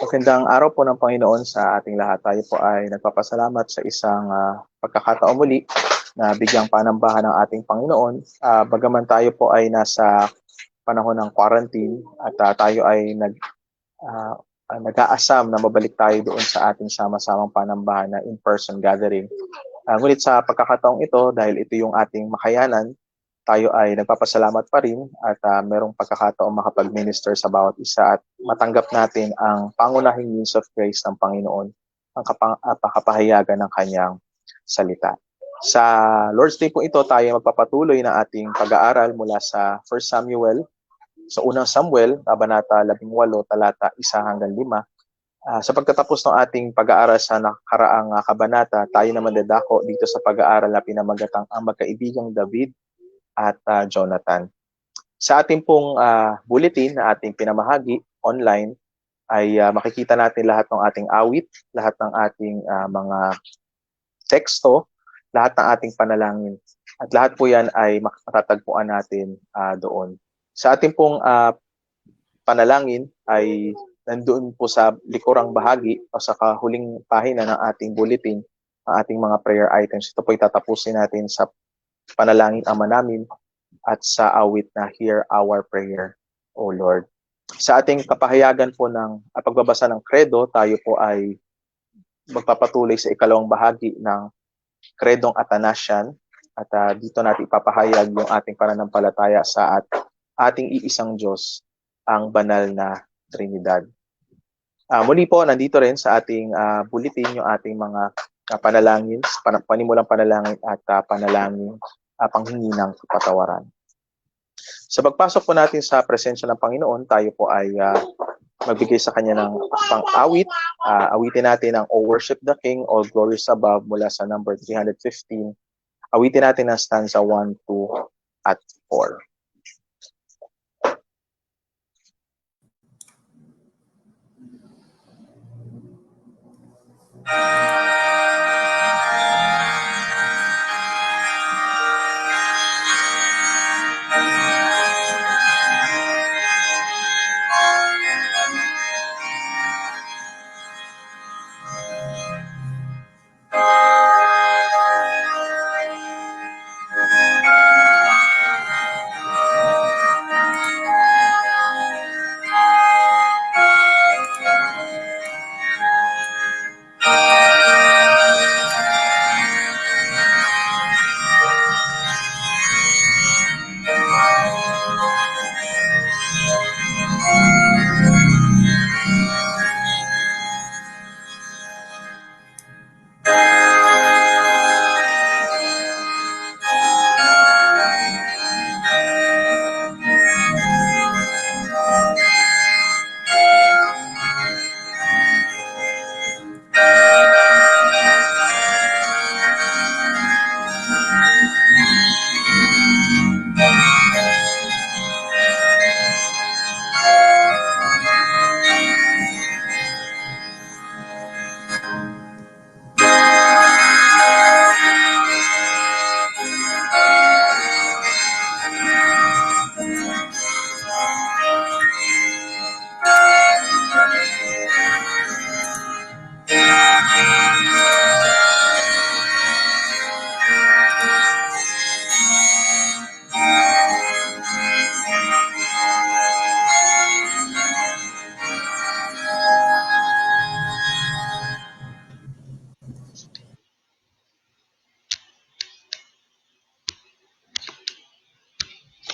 Magandang araw po ng Panginoon sa ating lahat. Tayo po ay nagpapasalamat sa isang pagkakataon muli na bigyang panambahan ng ating Panginoon. Bagaman tayo po ay nasa panahon ng quarantine at tayo ay nag-aasam na mabalik tayo doon sa ating sama-samang panambahan na in-person gathering. Ngunit sa pagkakataong ito, dahil ito yung ating makayanan, tayo ay nagpapasalamat pa rin at merong pagkakataong makapag-minister sa bawat isa at matanggap natin ang pangunahing means of grace ng Panginoon, ang pakapahayagan ng kanyang salita. Sa Lord's Day po ito, tayo magpapatuloy na ating pag-aaral mula sa 1 Samuel, sa unang Samuel, Kabanata 18, talata 1 hanggang 5. Sa pagtatapos ng ating pag-aaral sa nakaraang kabanata, tayo naman dadako dito sa pag-aaral na pinamagatang ang magkaibigang David at Jonathan. Sa ating pong bulletin na ating pinamahagi online ay makikita natin lahat ng ating awit, lahat ng ating mga teksto, lahat ng ating panalangin. At lahat po yan ay matatagpuan natin doon. Sa ating pong panalangin ay nandoon po sa likurang bahagi o sa kahuling pahina ng ating bulletin, ang ating mga prayer items. Ito po itatapusin natin sa panalangin Ama namin at sa awit na Hear Our Prayer, O Lord. Sa ating kapahayagan po ng pagbabasa ng credo, tayo po ay magpapatuloy sa ikalawang bahagi ng Credong Athanasian at dito natin ipapahayag yung ating pananampalataya sa ating iisang Diyos, ang banal na Trinidad. Muli po, nandito rin sa ating bulletin yung ating mga panalangin, panimulang panalangin at panalangin panghingi ng kapatawaran. Sa pagpasok po natin sa presensya ng Panginoon, tayo po ay magbigay sa Kanya ng pang-awit. Awitin natin ang O Worship the King, All Glories Above mula sa number 315. Awitin natin ang stanza 1, 2, at 4.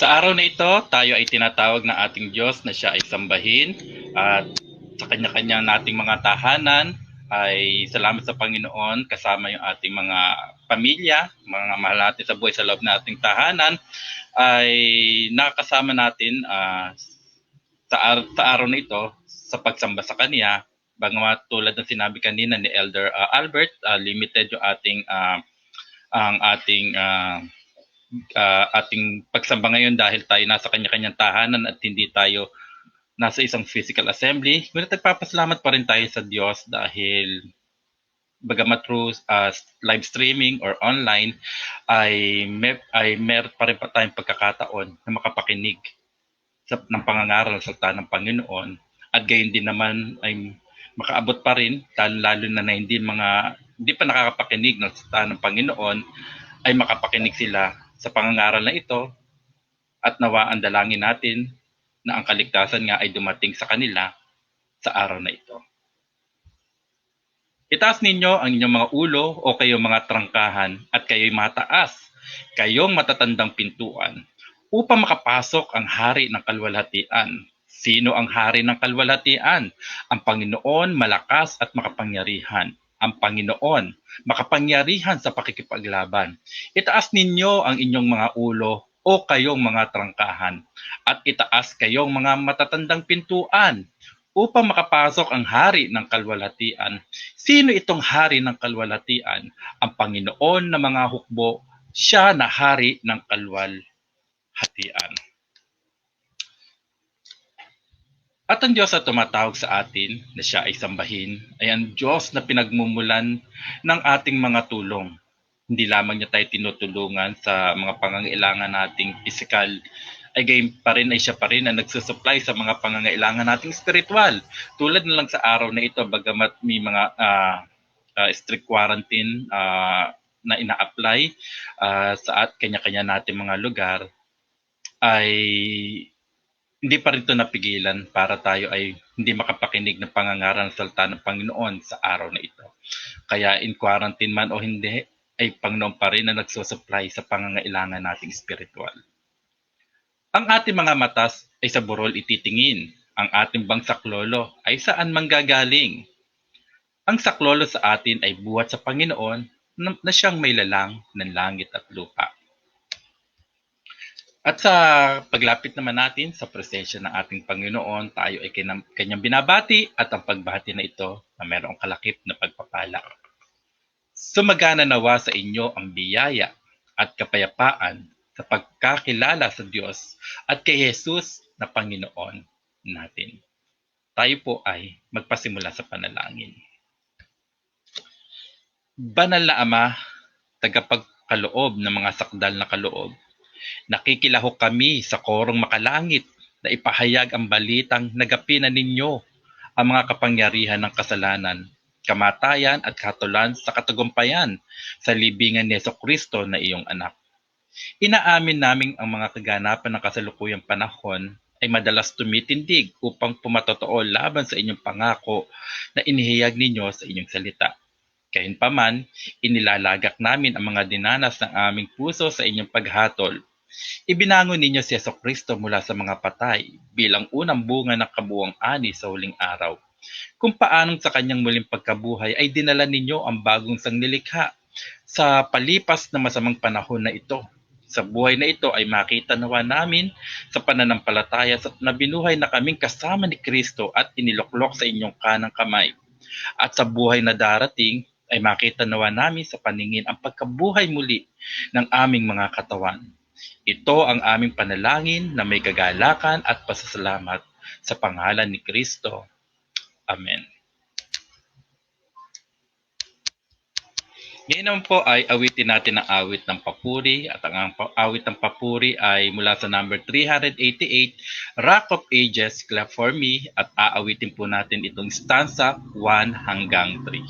Sa araw na ito, tayo ay tinatawag ng ating Diyos na siya ay sambahin at sa kanya-kanya nating mga tahanan ay salamat sa Panginoon kasama yung ating mga pamilya, mga mahal natin sa buhay sa loob ng ating tahanan ay nakakasama natin sa araw na ito sa pagsamba sa Kanya. Bagamat tulad ng sinabi kanina ni Elder Albert, limited yung ating ating pagsamba ngayon dahil tayo nasa kanya-kanyang tahanan at hindi tayo nasa isang physical assembly. Ngunit nagpapasalamat pa rin tayo sa Diyos dahil bagamat through live streaming or online ay meron pa rin tayong pagkakataon na makapakinig ng pangangaral ng salita ng Panginoon, at gayon din naman ay makaabot pa rin, lalo na hindi pa nakakapakinig ng salita ng Panginoon, ay makapakinig sila sa pangangaral na ito, at nawa ang dalangin natin na ang kaligtasan nga ay dumating sa kanila sa araw na ito. Itaas ninyo ang inyong mga ulo o kayong mga trangkahan at kayo'y mataas, kayong matatandang pintuan, upang makapasok ang hari ng kalwalhatian. Sino ang hari ng kalwalhatian? Ang Panginoon malakas at makapangyarihan. Ang Panginoon makapangyarihan sa pakikipaglaban. Itaas ninyo ang inyong mga ulo o kayong mga trangkahan, at itaas kayong mga matatandang pintuan, upang makapasok ang hari ng kalwalhatian. Sino itong hari ng kalwalhatian? Ang Panginoon na mga hukbo, siya na hari ng kalwalhatian. At ang Diyos na tumatawag sa atin na siya ay sambahin ay ang Diyos na pinagmumulan ng ating mga tulong. Hindi lamang niya tayo tinutulungan sa mga pangangailangan nating pisikal, ay gayon pa rin ay siya pa rin ang nagsusupply sa mga pangangailangan nating spiritual. Tulad na lang sa araw na ito, bagamat may mga strict quarantine na ina-apply sa kanya-kanya natin mga lugar, ay hindi pa rin ito napigilan para tayo ay hindi makapakinig ng pangangaral ng salita ng Panginoon sa araw na ito. Kaya in quarantine man o hindi, ay Panginoon pa rin na nagsusupply sa pangangailangan nating spiritual. Ang ating mga matas ay sa burol ititingin. Ang ating bang saklolo ay saan manggagaling? Ang saklolo sa atin ay buhat sa Panginoon na siyang may lalang ng langit at lupa. At sa paglapit naman natin sa presensya ng ating Panginoon, tayo ay kanyang binabati, at ang pagbati na ito na mayroong kalakip na pagpapala. Sumagana nawa sa inyo ang biyaya at kapayapaan sa pagkakilala sa Diyos at kay Jesus na Panginoon natin. Tayo po ay magpasimula sa panalangin. Banal na Ama, tagapagkaloob ng mga sakdal na kaloob, nakikilahok kami sa korong makalangit na ipahayag ang balitang nagapinan ninyo ang mga kapangyarihan ng kasalanan, kamatayan at katulan sa katagumpayan sa libingan ni Jesucristo na iyong anak. Inaamin namin ang mga kaganapan ng kasalukuyang panahon ay madalas tumitindig upang pumatotoo laban sa inyong pangako na inihayag ninyo sa inyong salita. Gayunpaman, inilalagak namin ang mga dinanas ng aming puso sa inyong paghatol. Ibinangon ninyo si Jesucristo mula sa mga patay bilang unang bunga ng kabuwang ani sa huling araw. Kung paanong sa kanyang muling pagkabuhay ay dinala ninyo ang bagong sangnilikha sa palipas na masamang panahon na ito. Sa buhay na ito ay makita nawa namin sa pananampalataya na binuhay na kaming kasama ni Kristo at iniloklok sa inyong kanang kamay. At sa buhay na darating ay makita nawa namin sa paningin ang pagkabuhay muli ng aming mga katawan. Ito ang aming panalangin na may kagalakan at pasasalamat sa pangalan ni Kristo. Amen. Ngayon naman po ay awitin natin ang awit ng papuri, at ang awit ng papuri ay mula sa number 388, Rock of Ages, Clap for Me, at aawitin po natin itong stanza 1 hanggang 3.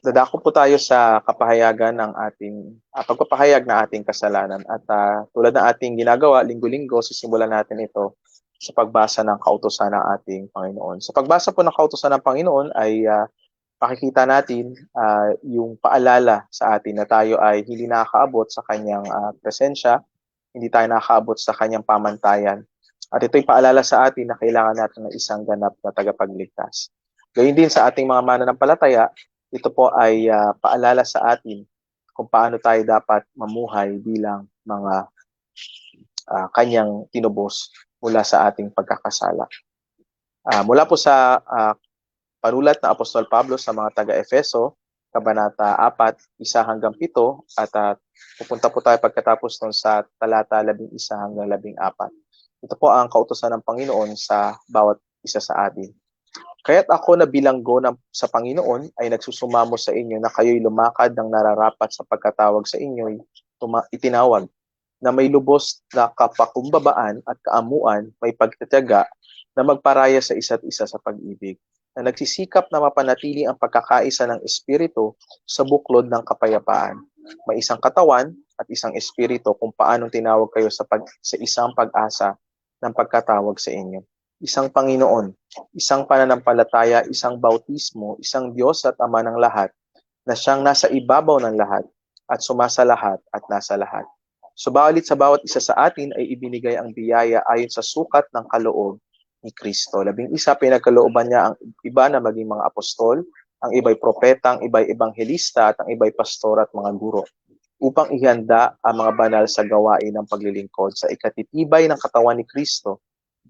Dadako po tayo sa kapahayagan ng pagpapahayag ng ating kasalanan at tulad ng ating ginagawa linggo-linggo, sisimulan natin ito sa pagbasa ng kautusan ng ating Panginoon. Sa pagbasa po ng kautusan ng Panginoon ay pakikita natin yung paalala sa atin na tayo ay hindi nakakaabot sa kanyang presensya, hindi tayo nakakaabot sa kanyang pamantayan. At ito'y paalala sa atin na kailangan natin ng isang ganap na tagapagligtas. Gayun din sa ating mga mananampalataya, ito po ay paalala sa atin kung paano tayo dapat mamuhay bilang mga kanyang tinubos mula sa ating pagkakasala. Mula po sa panulat na Apostol Pablo sa mga taga-Efeso, Kabanata 4, 1-7, at pupunta po tayo pagkatapos nun sa talata 11-14. Ito po ang kautusan ng Panginoon sa bawat isa sa atin. Kaya't ako na bilanggo sa Panginoon ay nagsusumamo sa inyo na kayo'y lumakad ng nararapat sa pagkatawag sa inyo'y itinawag, na may lubos na kapakumbabaan at kaamuan, may pagtitiyaga na magparaya sa isa't isa sa pag-ibig, na nagsisikap na mapanatili ang pagkakaisa ng Espiritu sa buklod ng kapayapaan. May isang katawan at isang Espiritu kung paanong tinawag kayo sa isang pag-asa ng pagkatawag sa inyo. Isang Panginoon, isang pananampalataya, isang bautismo, isang Diyos at Ama ng lahat, na siyang nasa ibabaw ng lahat at sumasa lahat at nasa lahat. Subalit sa bawat isa sa atin ay ibinigay ang biyaya ayon sa sukat ng kaloob ni Kristo. 11, pinagkalooban niya ang iba na maging mga apostol, ang iba'y propeta, ang iba'y ebanghelista, at ang iba'y pastor at mga guro, upang ihanda ang mga banal sa gawain ng paglilingkod sa ikatitibay ng katawan ni Kristo,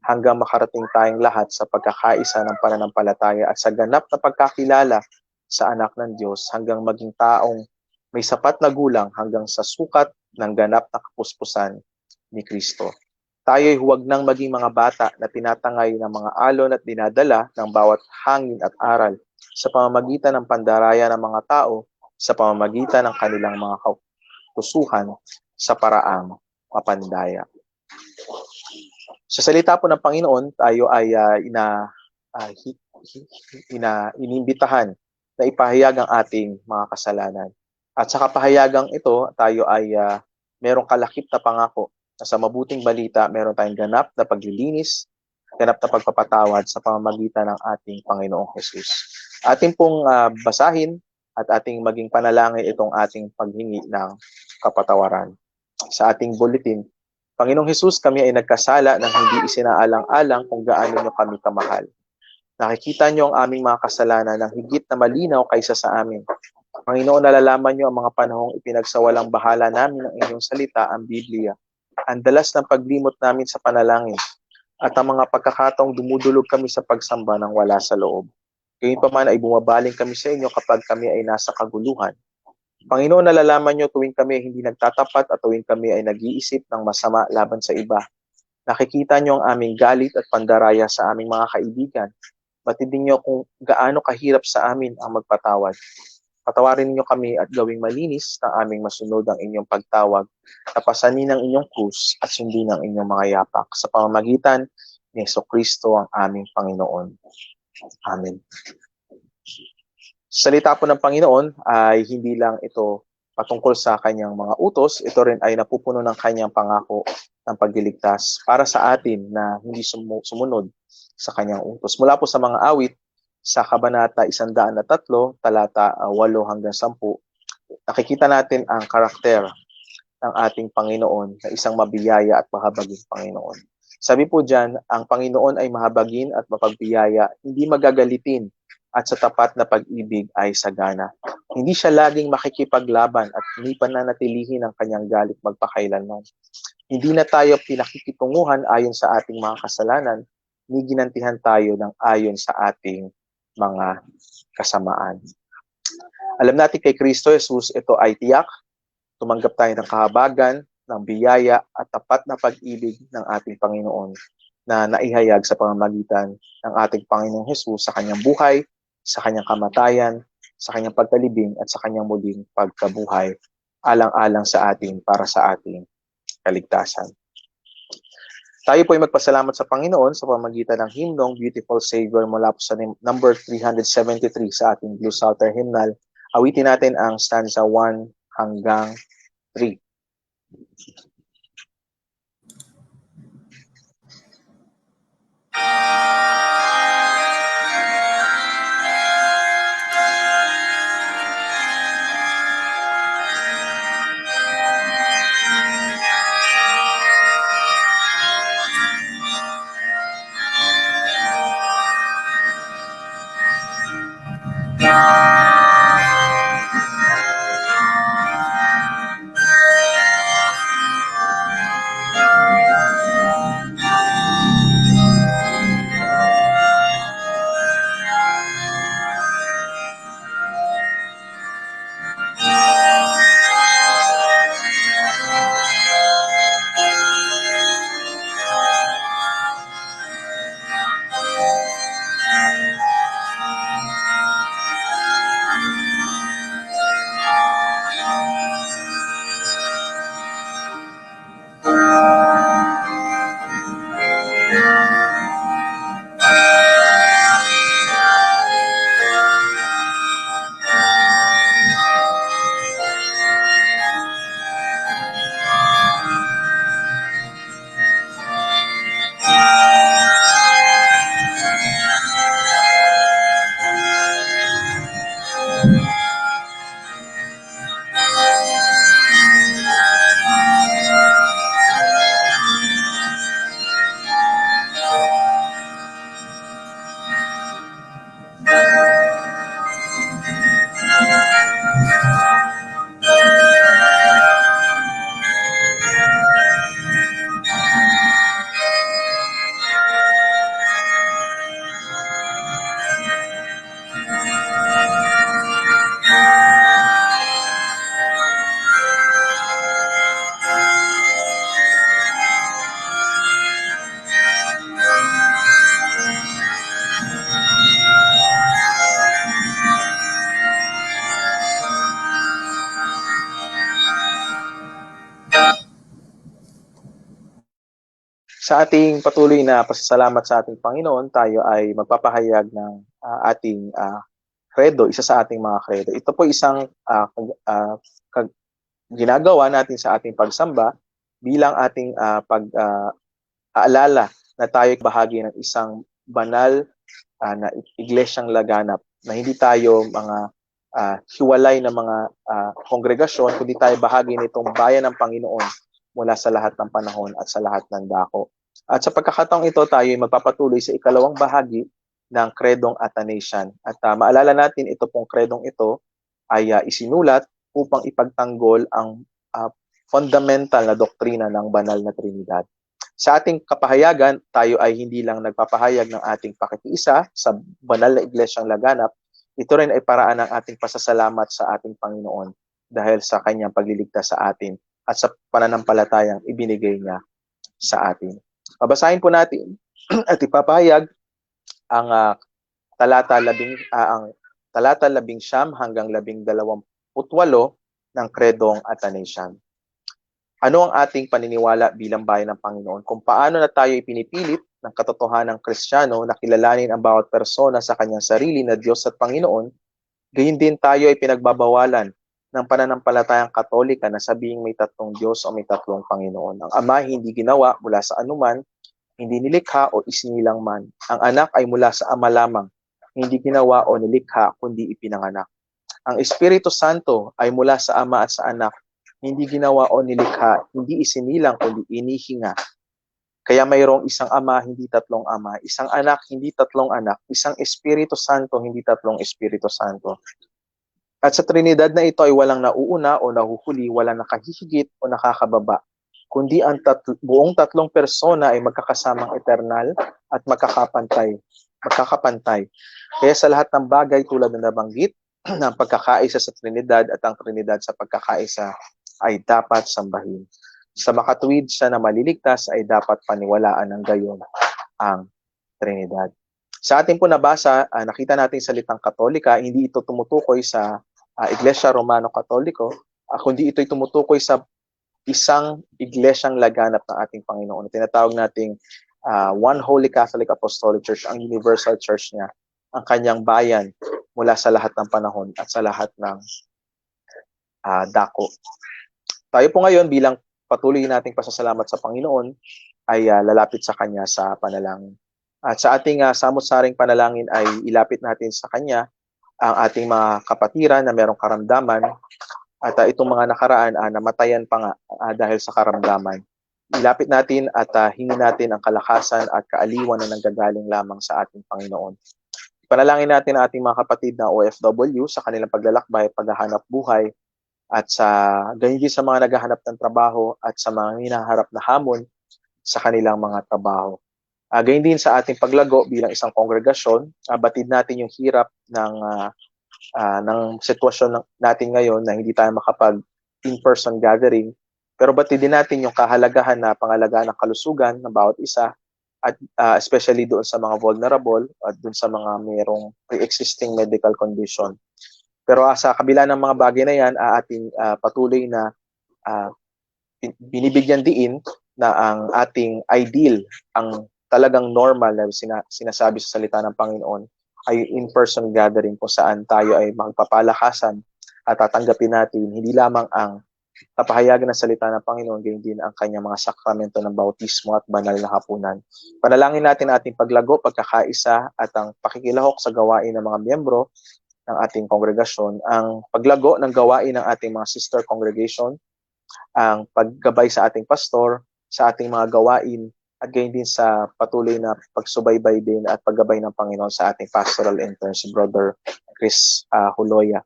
hanggang makarating tayong lahat sa pagkakaisa ng pananampalataya at sa ganap na pagkakilala sa anak ng Diyos, hanggang maging taong may sapat na gulang hanggang sa sukat ng ganap na kapuspusan ni Kristo. Tayo'y huwag nang maging mga bata na tinatangay ng mga alon at dinadala ng bawat hangin at aral sa pamamagitan ng pandaraya ng mga tao, sa pamamagitan ng kanilang mga kautusuhan sa paraang mapandaya. Sa salita po ng Panginoon, tayo ay inimbitahan na ipahayag ang ating mga kasalanan. At sa kapahayagang ito, tayo ay merong kalakip na pangako na sa mabuting balita, meron tayong ganap na paglilinis, ganap na pagpapatawad sa pamamagitan ng ating Panginoong Jesus. Ating pong basahin at ating maging panalangin itong ating paghingi ng kapatawaran. Sa ating bulletin, Panginoong Jesus, kami ay nagkasala nang hindi isinaalang-alang kung gaano niyo kami kamahal. Nakikita niyo ang aming mga kasalanan ng higit na malinaw kaysa sa amin. Panginoon, nalalaman niyo ang mga panahong ipinagsawalang bahala namin ng inyong salita, ang Biblia, ang dalas ng paglimot namin sa panalangin, at ang mga pagkakataong dumudulog kami sa pagsamba ng wala sa loob. Gayunpaman ay bumabaling kami sa inyo kapag kami ay nasa kaguluhan. Panginoon, nalalaman niyo tuwing kami hindi nagtatapat at tuwing kami ay nag-iisip ng masama laban sa iba. Nakikita niyo ang aming galit at pandaraya sa aming mga kaibigan. Batidin niyo kung gaano kahirap sa amin ang magpatawad. Patawarin niyo kami at gawing malinis na aming masunod ang inyong pagtawag, tapasanin ng inyong krus at sundin ang inyong mga yapak sa pamamagitan ni Jesucristo ang aming Panginoon. Amen. Salita po ng Panginoon ay hindi lang ito patungkol sa kanyang mga utos, ito rin ay napupuno ng kanyang pangako ng pagliligtas para sa atin na hindi sumunod sa kanyang utos. Mula po sa mga awit, sa Kabanata 103, talata 8-10, nakikita natin ang karakter ng ating Panginoon na isang mabiyaya at mahabagin Panginoon. Sabi po dyan, ang Panginoon ay mahabagin at mapagbiyaya, hindi magagalitin, at sa tapat na pag-ibig ay sagana. Hindi siya laging makikipaglaban at hindi pananatilihin ang kanyang galit magpakailanman. Hindi na tayo pinakikitunguhan ayon sa ating mga kasalanan, ni ginantihan tayo ng ayon sa ating mga kasamaan. Alam natin kay Kristo Jesus, ito ay tiyak, tumanggap tayo ng kahabagan, ng biyaya at tapat na pag-ibig ng ating Panginoon na naihayag sa pamamagitan ng ating Panginoong Jesus sa kanyang buhay, sa kanyang kamatayan, sa kanyang pagkalibing at sa kanyang muling pagkabuhay, alang-alang sa atin para sa ating kaligtasan. Tayo po ay magpasalamat sa Panginoon sa pamamagitan ng himnong Beautiful Savior mula po sa number 373 sa ating Blue Psalter Hymnal. Awitin natin ang stanza 1 hanggang 3. Sa ating patuloy na pasasalamat sa ating Panginoon, tayo ay magpapahayag ng ating credo, isa sa ating mga credo. Ito po isang ginagawa natin sa ating pagsamba bilang ating pag-aalala na tayo bahagi ng isang banal na iglesyang laganap, na hindi tayo mga hiwalay na mga kongregasyon, kundi tayo bahagi nitong bayan ng Panginoon mula sa lahat ng panahon at sa lahat ng dako. At sa pagkakataong ito, tayo ay magpapatuloy sa ikalawang bahagi ng Kredong Athanasian. At maalala natin, ito pong kredong ito ay isinulat upang ipagtanggol ang fundamental na doktrina ng banal na Trinidad. Sa ating kapahayagan, tayo ay hindi lang nagpapahayag ng ating pakikiisa sa banal na iglesyang laganap, ito rin ay paraan ng ating pasasalamat sa ating Panginoon dahil sa kanyang pagliligtas sa atin at sa pananampalatayang ibinigay niya sa atin. Babasahin po natin at ipapahayag ang talata 19 hanggang 28 ng Kredong Athanasian. Ano ang ating paniniwala bilang bayan ng Panginoon? Kung paano na tayo ipinipilit ng katotohanang Kristiyano na kilalanin ang bawat persona sa kanyang sarili na Diyos at Panginoon, gayon din tayo ay pinagbabawalan ng pananampalatayang Katolika na sabihing may tatlong Diyos o may tatlong Panginoon. Ang Ama hindi ginawa mula sa anuman, hindi nilikha o isinilang man. Ang Anak ay mula sa Ama lamang, hindi ginawa o nilikha kundi ipinanganak. Ang Espiritu Santo ay mula sa Ama at sa Anak, hindi ginawa o nilikha, hindi isinilang kundi inihinga. Kaya mayroong isang Ama, hindi tatlong Ama, isang Anak, hindi tatlong anak, isang Espiritu Santo, hindi tatlong Espiritu Santo. At sa Trinidad na ito ay walang nauuna o nahuhuli, walang nakahihigit o nakakababa, kundi ang buong tatlong persona ay magkakasamang eternal at magkakapantay. Kaya sa lahat ng bagay tulad ng nabanggit, ng pagkakaisa sa Trinidad at ang Trinidad sa pagkakaisa ay dapat sambahin. Sa makatuwid siya na maliligtas ay dapat paniwalaan ng gayon ang Trinidad. Sa ating po nabasa, nakita natin salitang Katolika, hindi ito tumutukoy sa Iglesia Romano-Katoliko, kundi ito'y tumutukoy sa isang iglesyang laganap ng ating Panginoon. Tinatawag nating One Holy Catholic Apostolic Church, ang Universal Church niya. ang kanyang bayan mula sa lahat ng panahon at sa lahat ng dako. Tayo po ngayon bilang patuloy nating pasasalamat sa Panginoon ay lalapit sa Kanya sa panalangin. At sa ating samot-saring panalangin ay ilapit natin sa Kanya ang ating mga kapatiran na merong karamdaman at itong mga nakaraan namatayan pa nga dahil sa karamdaman. Ilapit natin at hingin natin ang kalakasan at kaaliwan na nanggagaling lamang sa ating Panginoon. Panalangin natin ang ating mga kapatid na OFW sa kanilang paglalakbay, paghahanap buhay, at sa ganyan din sa mga naghahanap ng trabaho at sa mga hinaharap na hamon sa kanilang mga trabaho. Ganyan din sa ating paglago bilang isang kongregasyon, batid natin yung hirap ng sitwasyon natin ngayon na hindi tayo makapag in-person gathering, pero batid din natin yung kahalagahan na pangalagaan ng kalusugan ng bawat isa at especially doon sa mga vulnerable at doon sa mga mayroong pre-existing medical condition. Pero sa kabila ng mga bagay na yan, ating patuloy na binibigyan diin na ang ating ideal, ang talagang normal na sinasabi sa salita ng Panginoon ay in-person gathering kung saan tayo ay magpapalakasan at tatanggapin natin hindi lamang ang kapahayagan ng salita ng Panginoon, gayon din ang kanyang mga sakramento ng bautismo at banal na hapunan. Panalangin natin ating paglago, pagkakaisa at ang pakikilahok sa gawain ng mga miyembro ng ating kongregasyon, ang paglago ng gawain ng ating mga sister congregation, ang paggabay sa ating pastor, sa ating mga gawain, at gayon din sa patuloy na pagsubaybay din at paggabay ng Panginoon sa ating pastoral intern, si Brother Chris Huloya.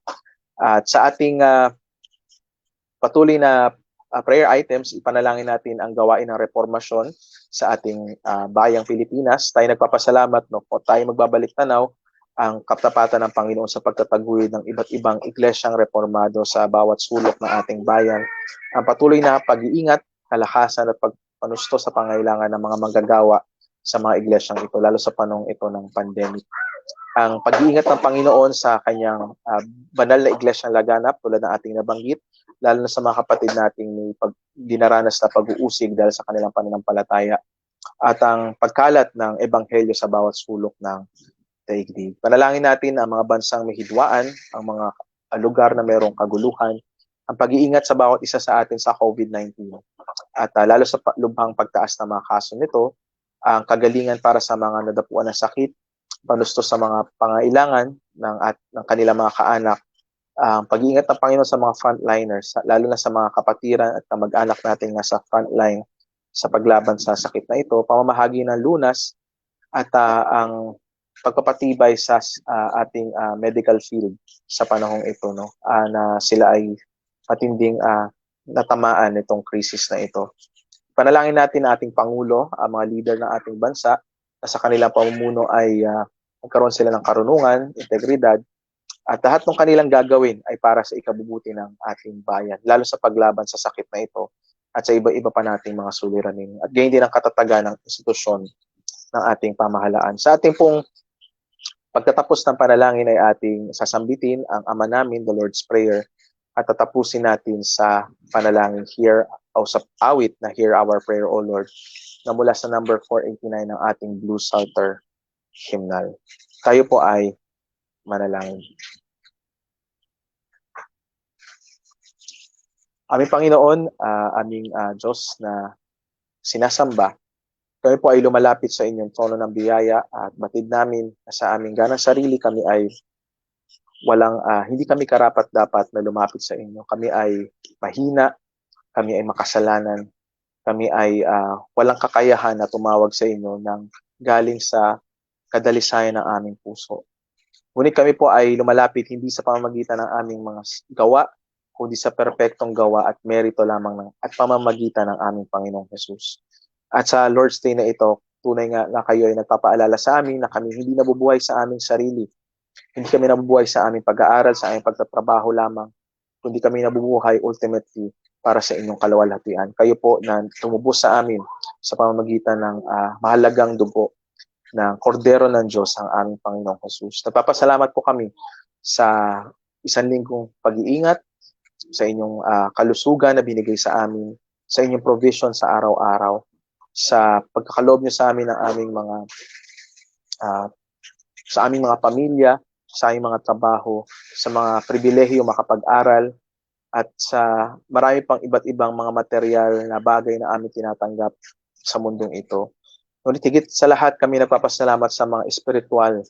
At sa ating patuloy na prayer items, ipanalangin natin ang gawain ng reformasyon sa ating bayang Pilipinas. Tayo nagpapasalamat, no, po tayo magbabalik tanaw ang kapatapatan ng Panginoon sa pagtataguyod ng iba't ibang iglesyang reformado sa bawat sulok ng ating bayan. Ang patuloy na pag-iingat, kalakasan at pagpanusto sa pangailangan ng mga manggagawa sa mga iglesyang ito, lalo sa panahong ito ng pandemic. Ang pag-iingat ng Panginoon sa kanyang banal na iglesyang laganap tulad ng ating nabanggit, lalo na sa mga kapatid nating may dinaranas na pag-uusig dahil sa kanilang pananampalataya, at ang pagkalat ng ebanghelyo sa bawat sulok ng daigdig. Panalangin natin ang mga bansang may hidwaan, ang mga lugar na mayroong kaguluhan, ang pag-iingat sa bawat isa sa atin sa COVID-19, at lalo sa lubhang pagtaas ng mga kaso nito, ang kagalingan para sa mga nadapuan ng sakit, panusto sa mga pangailangan ng kanilang mga kaanak, ang pag-iingat ng Panginoon sa mga frontliners, lalo na sa mga kapatiran at kamag-anak natin na sa frontline sa paglaban sa sakit na ito, pamamahagi ng lunas at ang pagpapatibay sa ating medical field sa panahong ito, no, na sila ay matinding natamaan itong krisis na ito. Panalangin natin ang ating Pangulo, ang mga leader ng ating bansa, na sa kanilang pamumuno ay magkaroon sila ng karunungan, integridad, at lahat ng kanilang gagawin ay para sa ikabubuti ng ating bayan, lalo sa paglaban sa sakit na ito at sa iba-iba pa nating mga suliranin. At gayon din ang katatagan ng institusyon ng ating pamahalaan. Sa ating pong pagtatapos ng panalangin ay ating sasambitin ang Ama namin, the Lord's Prayer, at tatapusin natin sa panalangin here o sa awit na Hear Our Prayer, O Lord, na mula sa number 489 ng ating Blue Psalter hymnal. Tayo po ay manalangin. Aming Panginoon, aming Diyos na sinasamba, kami po ay lumalapit sa inyong trono ng biyaya at batid namin na sa aming ganang sarili kami ay hindi kami karapat-dapat na lumapit sa inyo. Kami ay mahina, kami ay makasalanan, kami ay walang kakayahan na tumawag sa inyo ng galing sa kadalisayan ng aming puso. Ngunit kami po ay lumalapit hindi sa pamamagitan ng aming mga gawa, kundi sa perpektong gawa at merito lamang at pamamagitan ng aming Panginoong Jesus. At sa Lord's Day na ito, tunay nga na kayo ay nagpapaalala sa amin na kami hindi nabubuhay sa aming sarili. Hindi kami nabubuhay sa aming pag-aaral, sa aming pagtatrabaho lamang, kundi kami nabubuhay ultimately para sa inyong kaluwalhatian. Kayo po na tumubos sa amin sa pamamagitan ng mahalagang dugo ng kordero ng Diyos, ang aming Panginoong Jesus. Nagpapasalamat po kami sa isang linggong pag-iingat, sa inyong kalusugan na binigay sa amin, sa inyong provision sa araw-araw, sa pagkakaloob niyo sa amin ng aming mga sa aming mga pamilya, sa aming mga trabaho, sa mga pribilehiyo makapag-aral, at sa marami pang iba't ibang mga material na bagay na aming tinatanggap sa mundong ito. Ngunit higit sa lahat, kami nagpapasalamat sa mga espiritual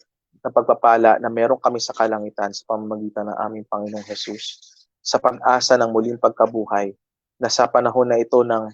na pagpapala na meron kami sa kalangitan sa pamamagitan ng aming Panginoong Jesus, sa pag-asa ng muling pagkabuhay, na sa panahon na ito ng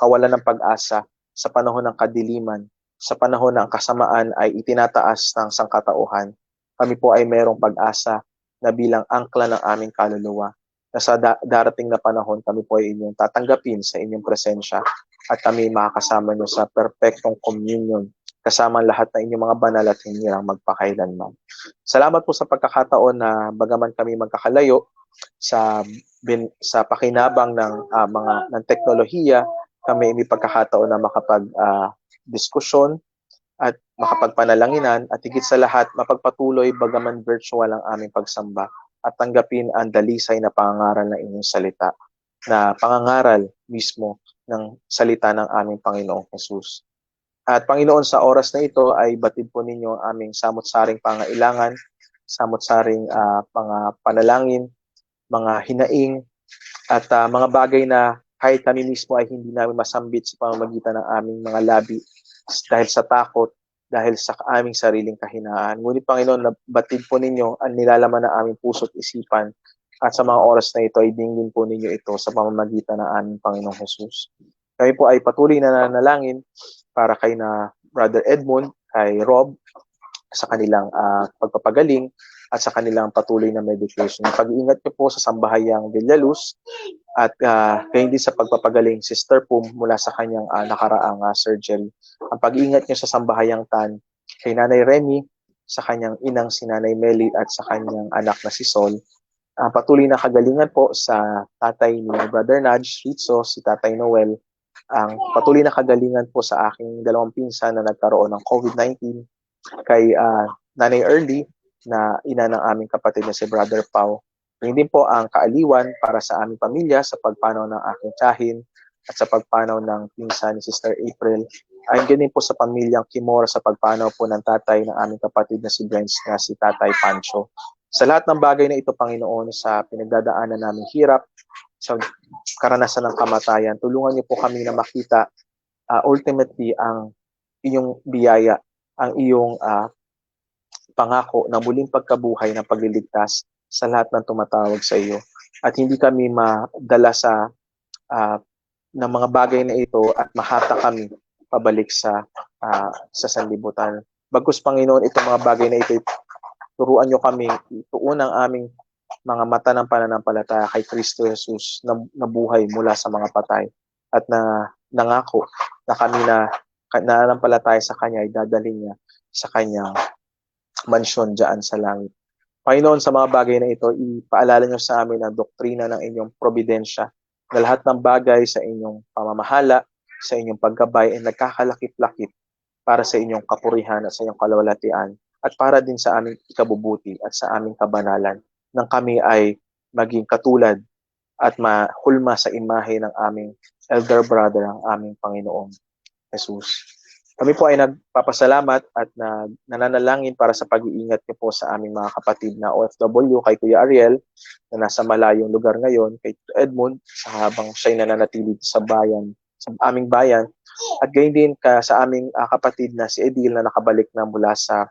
kawalan ng pag-asa, sa panahon ng kadiliman, sa panahon ng kasamaan ay itinataas ng sangkatauhan, kami po ay merong pag-asa na bilang angkla ng aming kaluluwa, na sa darating na panahon kami po ay inyong tatanggapin sa inyong presensya at kami makakasama nyo sa perfectong communion kasama lahat ng inyong mga banal at hinirang magpakailanman. Salamat po sa pagkakataon na bagaman kami magkakalayo sa pakinabang ng ng teknolohiya, kami may pagkakataon na makapag-diskusyon at makapagpanalanginan at higit sa lahat mapagpatuloy bagaman virtual ang aming pagsamba at tanggapin ang dalisay na pangangaral ng inyong salita, na pangangaral mismo ng salita ng aming Panginoong Jesus. At Panginoon, sa oras na ito ay batid po ninyo ang aming samot-saring pangailangan, samot-saring mga panalangin, mga hinaing, at mga bagay na kahit kami mismo ay hindi namin masambit sa pamamagitan ng aming mga labi dahil sa takot, dahil sa aming sariling kahinaan. Ngunit Panginoon, batid po ninyo ang nilalaman ng aming puso't isipan at sa mga oras na ito ay dinggin po ninyo ito sa pamamagitan ng aming Panginoong Jesus. Kami po ay patuloy na nanalangin para kay na Brother Edmund, kay Rob, sa kanilang pagpapagaling at sa kanilang patuloy na medication. Pag-iingat niyo po sa Sambahayang Villaluz at kayo din sa pagpapagaling Sister Pum mula sa kanyang nakaraang surgery. Ang pag-iingat niyo sa Sambahayang Tan kay Nanay Remy, sa kanyang inang si Nanay Meli at sa kanyang anak na si Sol. Patuloy na kagalingan po sa tatay ni Brother Nudge Rizzo, si Tatay Noel. Ang patuloy na kagalingan po sa aking dalawang pinsan na nagkaroon ng COVID-19, kay Nanay Early na ina ng aming kapatid na si Brother Pau. Rin din po ang kaaliwan para sa aming pamilya sa pagpanaw ng aking tiyahin at sa pagpanaw ng pinsan ni Sister April. Ay ganun po sa pamilyang Kimora sa pagpanaw po ng tatay ng aming kapatid na si Brent na si Tatay Pancho. Sa lahat ng bagay na ito, Panginoon, sa pinagdadaanan naming hirap, sa karanasan ng kamatayan, tulungan niyo po kami na makita ultimately ang inyong biyaya, ang iyong pangako na muling pagkabuhay ng pagliligtas sa lahat ng tumatawag sa iyo. At hindi kami madala sa ng mga bagay na ito at mahata kami pabalik sa sanlibutan. Bagkus Panginoon, itong mga bagay na ito, turuan nyo kami, ituon ang aming mga mata ng pananampalataya kay Kristo Jesus na nabuhay mula sa mga patay at na nangako na kami na nananampalataya sa Kanya ay dadalhin niya sa Kanyang mansyon dyan sa langit. Panginoon, sa mga bagay na ito, ipaalala nyo sa amin ang doktrina ng inyong providensya na lahat ng bagay sa inyong pamamahala, sa inyong paggabay ay nagkakalakip-lakip para sa inyong kapurihan at sa inyong kalawalatian at para din sa aming ikabubuti at sa aming kabanalan nang kami ay maging katulad at mahulma sa imahe ng aming elder brother, ang aming Panginoong Jesus. Kami po ay nagpapasalamat at nananalangin para sa pag-iingat niyo po sa aming mga kapatid na OFW, kay Kuya Ariel na nasa malayong lugar ngayon, kay Edmund habang siya'y nananatili sa bayan, sa aming bayan, at gayon din sa aming kapatid na si Edil na nakabalik na mula sa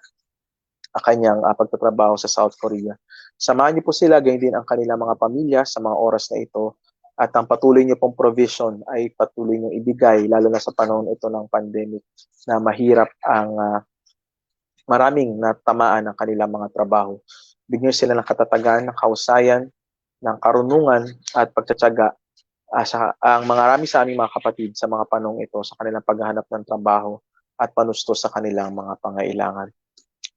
kanyang pagtatrabaho sa South Korea. Samahan niyo po sila, gayon din ang kanilang mga pamilya sa mga oras na ito, at ang patuloy niyo pong provision ay patuloy niyo ibigay, lalo na sa panahon ito ng pandemic na mahirap ang maraming natamaan ng kanilang mga trabaho. Bigyan sila ng katatagan, ng kausayan, ng karunungan at pagtsatsaga ang marami sa aming mga kapatid sa mga panahon ito sa kanilang paghahanap ng trabaho at panusto sa kanilang mga pangailangan.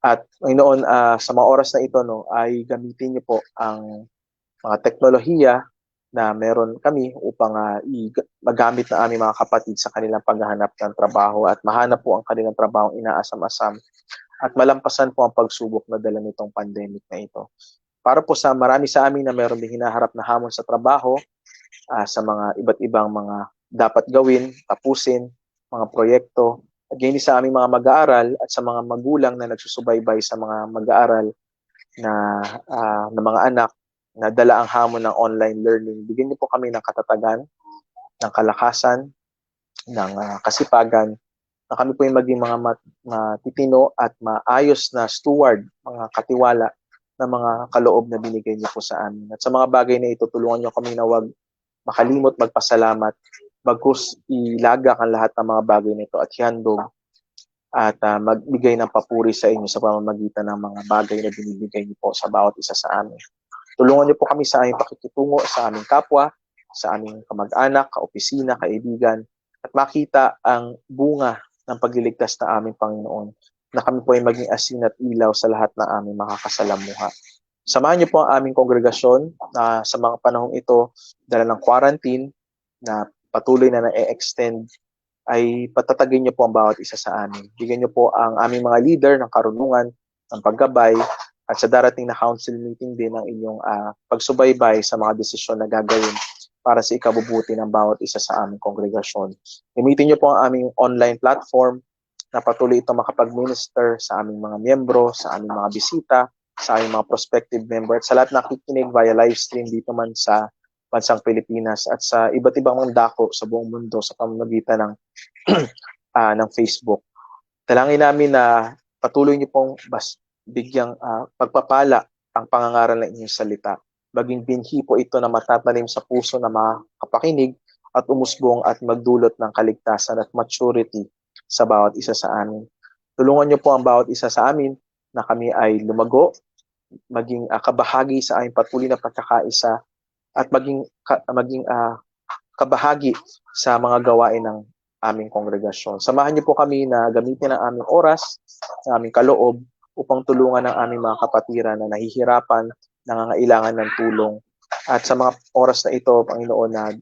At Panginoon, sa mga oras na ito, ay gamitin niyo po ang mga teknolohiya na meron kami upang magamit na aming mga kapatid sa kanilang paghahanap ng trabaho at mahanap po ang kanilang trabaho inaasam-asam at malampasan po ang pagsubok na dala nitong pandemic na ito. Para po sa marami sa amin na meron din hinaharap na hamon sa trabaho, sa mga iba't ibang mga dapat gawin, tapusin, mga proyekto, At gayon din sa aming mga mag-aaral at sa mga magulang na nagsusubaybay sa mga mag-aaral na mga anak na dala ang hamon ng online learning. Bigyan niyo po kami ng katatagan, ng kalakasan, ng kasipagan, na kami po yung maging mga matitino at maayos na steward, mga katiwala na mga kaloob na binigay niyo po sa amin. At sa mga bagay na ito, tulungan niyo kami na wag makalimot, magpasalamat, bagkus ilagak ang lahat ng mga bagay nito at ihandog at magbigay ng papuri sa inyo sa pamamagitan ng mga bagay na binibigay niyo po sa bawat isa sa amin. Tulungan niyo po kami sa aming pakikitungo sa aming kapwa, sa aming kamag-anak, kaopisina, kaibigan, at makita ang bunga ng pagliligtas na aming Panginoon, na kami po ay maging asin at ilaw sa lahat ng aming makakasalamuha. Samahan niyo po ang aming kongregasyon na sa mga panahong ito, dala ng quarantine na patuloy na na-extend, ay patatagin niyo po ang bawat isa sa amin. Bigyan niyo po ang aming mga leader ng karunungan, ng paggabay, at sa darating na council meeting din ang inyong pagsubaybay sa mga desisyon na gagawin para sa ikabubuti ng bawat isa sa aming kongregasyon. Gamitin niyo po ang aming online platform na patuloy ito makapag-minister sa aming mga miyembro, sa aming mga bisita, sa aming mga prospective member, at sa lahat na nakikinig via live stream dito man sa bansang Pilipinas at sa iba't ibang dako sa buong mundo sa pamamagitan ng ng Facebook. Dalangin namin na patuloy niyo pong bigyang pagpapala ang pangangaral ng inyong salita. Maging binhi po ito na matatanim sa puso na makapakinig at umusbong at magdulot ng kaligtasan at maturity sa bawat isa sa amin. Tulungan niyo po ang bawat isa sa amin na kami ay lumago, maging kabahagi sa aming patuloy na pagkakaisa at maging kabahagi sa mga gawain ng aming kongregasyon. Samahan niyo po kami na gamitin ang aming oras, ang aming kaloob upang tulungan ang aming mga kapatiran na nahihirapan, nangangailangan ng tulong. At sa mga oras na ito, Panginoon, na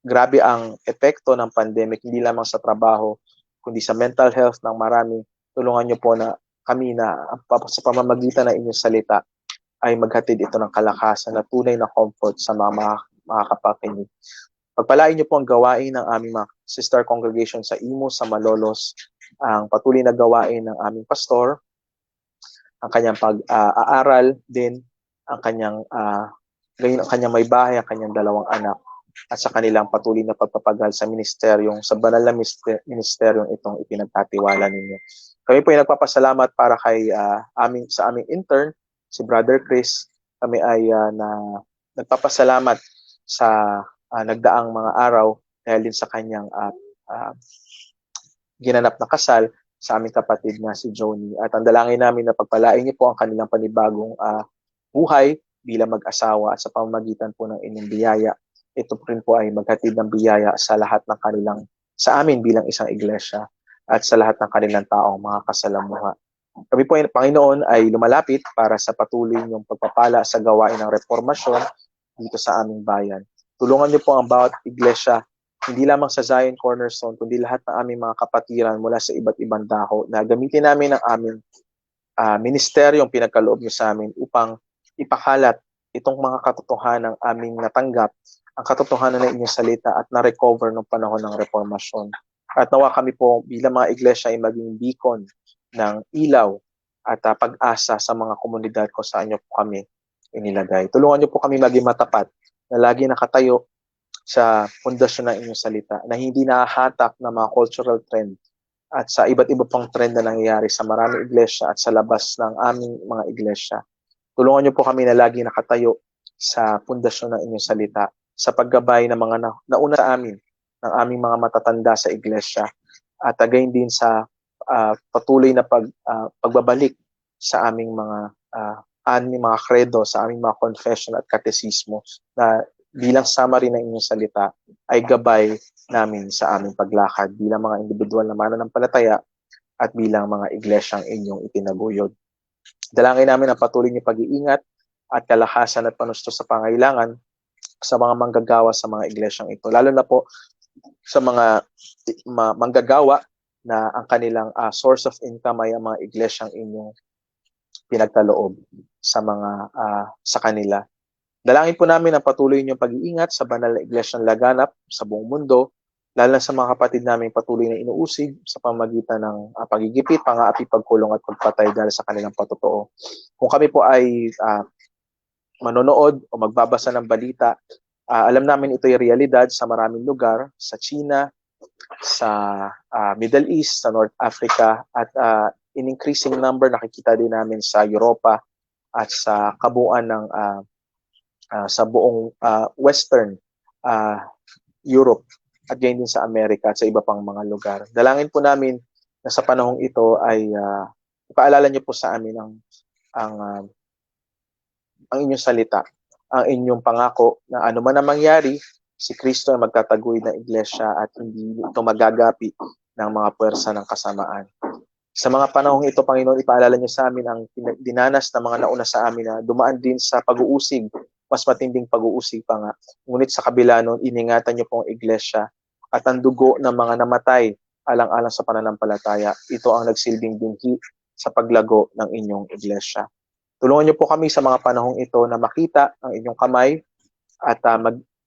grabe ang epekto ng pandemic, hindi lamang sa trabaho, kundi sa mental health ng marami. Tulungan niyo po na kami na sa pamamagitan ng inyong salita ay maghatid ito ng kalakasan na tunay na comfort sa mga kapakinig. Pagpalain niyo po ang gawain ng aming mga sister congregation sa Imus, sa Malolos, ang patuloy na gawain ng aming pastor, ang kanyang pag-aaral din, ang kanyang may bahay, ang kanyang dalawang anak, at sa kanilang patuloy na pagpapagal sa ministeryong, sa banal na ministeryong itong ipinagkatiwala ninyo. Kami po ay nagpapasalamat para sa aming intern, si Brother Chris. Kami ay nagpapasalamat sa nagdaang mga araw dahil din sa kanyang ginanap na kasal sa aming kapatid na si Joni. At ang dalangin namin na pagpalain niyo po ang kanilang panibagong buhay bilang mag-asawa at sa pamamagitan po ng inyong biyaya. Ito rin po ay maghatid ng biyaya sa lahat ng sa amin bilang isang iglesia at sa lahat ng kanilang taong mga kasalamuha. Kami po, Panginoon, ay lumalapit para sa patuloy niyong pagpapala sa gawain ng reformasyon dito sa aming bayan. Tulungan niyo po ang bawat iglesia, hindi lamang sa Zion Cornerstone, kundi lahat ng aming mga kapatiran mula sa iba't ibang dako na gamitin namin ang aming ministeryong pinagkaloob niyo sa amin upang ipakalat itong mga katotohanan ng aming natanggap, ang katotohanan ng inyong salita at na-recover ng panahon ng reformasyon. At nawa kami po bilang mga iglesia ay maging beacon ng ilaw at pag-asa sa mga komunidad kung saan niyo po kami inilagay. Tulungan niyo po kami maging matapat na lagi nakatayo sa pundasyon ng inyong salita, na hindi nahahatak ng mga cultural trend at sa iba't iba pang trend na nangyayari sa maraming iglesia at sa labas ng aming mga iglesia. Tulungan niyo po kami na lagi nakatayo sa pundasyon ng inyong salita, sa paggabay ng mga nauna sa amin, ng aming mga matatanda sa iglesia, at gayon din sa patuloy na pagbabalik sa aming mga credo, sa aming mga confession at katesismo, na bilang summary ng inyong salita ay gabay namin sa aming paglakad bilang mga individual na mananampalataya at bilang mga iglesyang inyong itinaguyod. Dalangin namin ang patuloy niyong pag-iingat at kalakasan at panusto sa pangailangan sa mga manggagawa sa mga iglesyang ito, lalo na po sa mga manggagawa na ang kanilang source of income ay ang mga iglesyang inyong pinagkaloob sa kanila. Dalangin po namin ang patuloy niyong pag-iingat sa banal na iglesyang laganap sa buong mundo lalo na sa mga kapatid namin patuloy na inuusig sa pamamagitan ng pagigipit, pang-aapi, pagkulong at pagpatay dahil sa kanilang patotoo. Kung kami po ay manonood o magbabasa ng balita, alam namin ito ay realidad sa maraming lugar, sa China, sa Middle East, sa North Africa, at in increasing number nakikita din namin sa Europa at sa kabuuan ng sa buong Western Europe at gayon din sa Amerika at sa iba pang mga lugar. Dalangin po namin na sa panahong ito ay ipaalala niyo po sa amin ang, uh, ang inyong salita, ang inyong pangako na ano man ang mangyari, si Kristo ay magtataguy ng iglesia at hindi ito magagapi ng mga puwersa ng kasamaan. Sa mga panahong ito, Panginoon, ipaalala niyo sa amin ang dinanas ng mga nauna sa amin na dumaan din sa pag-uusig, mas matinding pag-uusig pa nga. Ngunit sa kabila noon, iningatan niyo po ang iglesia at ang dugo ng mga namatay alang-alang sa pananampalataya. Ito ang nagsilbing binhi sa paglago ng inyong iglesia. Tulungan niyo po kami sa mga panahong ito na makita ang inyong kamay at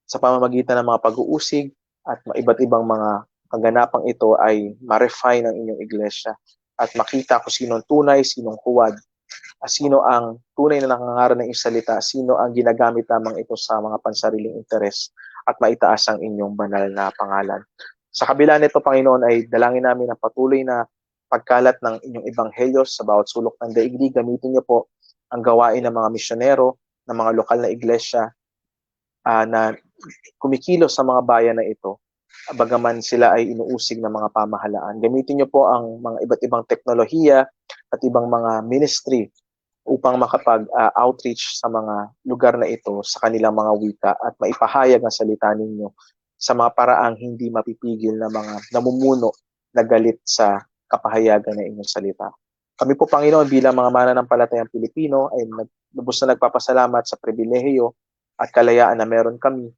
sa pamamagitan ng mga pag-uusig at iba't ibang mga kaganapang ito ay ma-refine ng inyong iglesia at makita kung sino ang tunay, sinong huwad, sino ang tunay na nangangaral ng iyong salita, sino ang ginagamit lamang ito sa mga pansariling interes at maitaas ang inyong banal na pangalan. Sa kabila nito, Panginoon, ay dalangin namin ang patuloy na pagkalat ng inyong ebanghelyo sa bawat sulok ng daigdig. Gamitin niyo po ang gawain ng mga misyonero, ng mga lokal na iglesia na kumikilos sa mga bayan na ito, bagaman sila ay inuusig ng mga pamahalaan. Gamitin niyo po ang mga iba't ibang teknolohiya at ibang mga ministry upang makapag-outreach sa mga lugar na ito sa kanilang mga wika at maipahayag ang salita ninyo sa mga paraang hindi mapipigil na mga namumuno na galit sa kapahayagan ng inyong salita. Kami po, Panginoon, bilang mga mananampalatayang Pilipino ay lubos na nagpapasalamat sa pribilehiyo at kalayaan na meron kami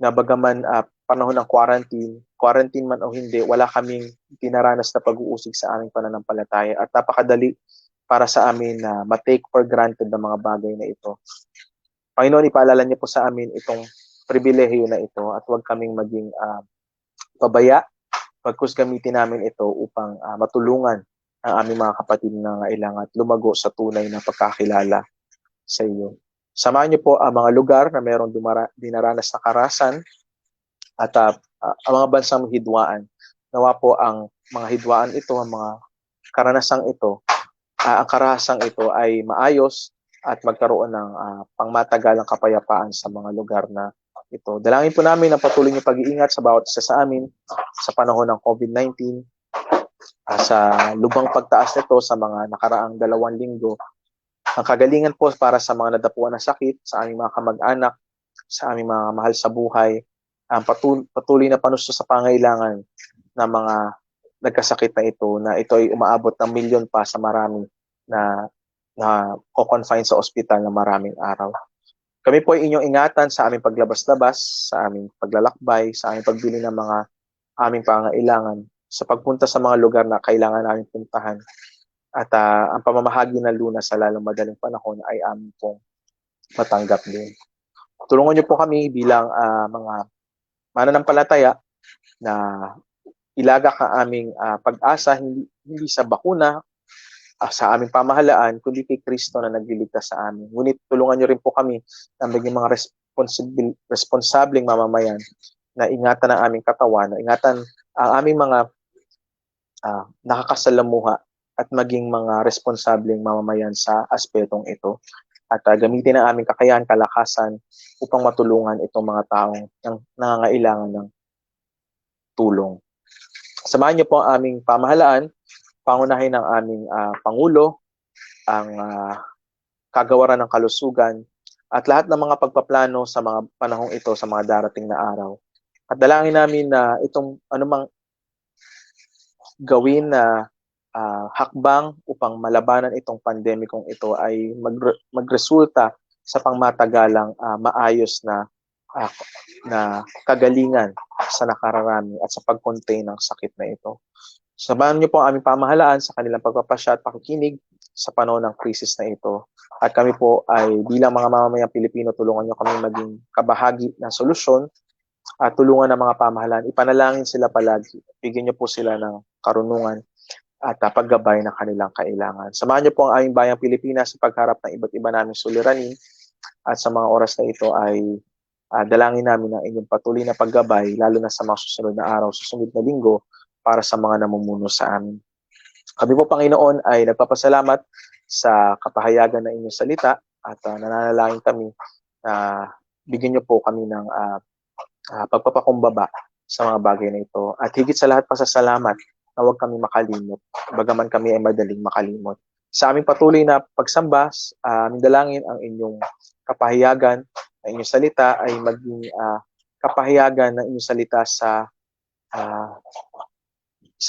na bagaman panahon ng quarantine man o hindi, wala kaming tinaranas na pag-uusig sa aming pananampalataya at napakadali para sa amin na ma-take for granted ng mga bagay na ito. Panginoon, ipaalala niyo po sa amin itong pribilehiyo na ito at huwag kaming maging pabaya, pagkus gamitin namin ito upang matulungan ang aming mga kapatid na ngailangan at lumago sa tunay na pagkakilala sa iyo. Samahan niyo po ang mga lugar na mayroong dinaranas na karahasan at ang mga bansang hidwaan. Nawa po ang mga hidwaan ito, ang mga karanasang ito, ang karahasang ito ay maayos at magkaroon ng pangmatagalang kapayapaan sa mga lugar na ito. Dalangin po namin ang patuloy niyo pag-iingat sa bawat isa sa amin sa panahon ng COVID-19, sa lubang pagtaas nito sa mga nakaraang 2 linggo. Ang kagalingan po para sa mga nadapuan ng sakit, sa aming mga kamag-anak, sa aming mga mahal sa buhay, ang patuloy na panusto sa pangailangan ng mga nagkasakit na ito ay umaabot ng milyon pa sa marami na co-confine sa ospital na maraming araw. Kami po ay inyong ingatan sa aming paglabas-labas, sa aming paglalakbay, sa aming pagbili ng mga aming pangailangan, sa pagpunta sa mga lugar na kailangan namin puntahan. At ang pamamahagi ng lunas sa lalong madaling panahon ay amin pong matanggap din. Tulungan niyo po kami bilang mga mananampalataya na ilagak ang aming pag-asa hindi sa bakuna, sa aming pamahalaan, kundi kay Kristo na nagliligtas sa amin. Ngunit tulungan niyo rin po kami na maging mga responsableng mamamayan na ingatan ang aming katawan, na ingatan ang aming mga nakakasalamuha at maging mga responsableng mamamayan sa aspetong ito. At gamitin ang aming kakayahan, kalakasan upang matulungan itong mga taong nangangailangan ng tulong. Samahan niyo po ang aming pamahalaan, pangunahin ng aming Pangulo, ang kagawaran ng kalusugan, at lahat ng mga pagpaplano sa mga panahong ito sa mga darating na araw. At dalangin namin na itong anumang gawin na hakbang upang malabanan itong pandemikong ito ay magresulta sa pangmatagalang maayos na kagalingan sa nakararami at sa pag-contain ng sakit na ito. Samahan niyo po ang aming pamahalaan sa kanilang pagpapasya at pakikinig sa panahon ng krisis na ito. At kami po ay bilang mga mamamayang Pilipino, tulungan niyo kami maging kabahagi ng solusyon tulungan ng mga pamahalaan. Ipanalangin sila palagi. Bigyan niyo po sila ng karunungan at paggabay ng kanilang kailangan. Samahan niyo po ang aming bayang Pilipinas sa pagharap ng iba't iba naming suliranin at sa mga oras na ito ay dalangin namin ang inyong patuloy na paggabay lalo na sa mga susunod na araw, susunod na linggo para sa mga namumuno sa amin. Kami po, Panginoon, ay nagpapasalamat sa kapahayagan ng inyong salita at nananalangin kami na bigyan niyo po kami ng pagpapakumbaba sa mga bagay na ito. At higit sa lahat, pasasalamat na huwag kami makalimot, bagaman kami ay madaling makalimot. Sa aming patuloy na pagsamba, aming dalangin ang inyong kapahayagan ng inyong salita ay maging kapahayagan ng inyong salita sa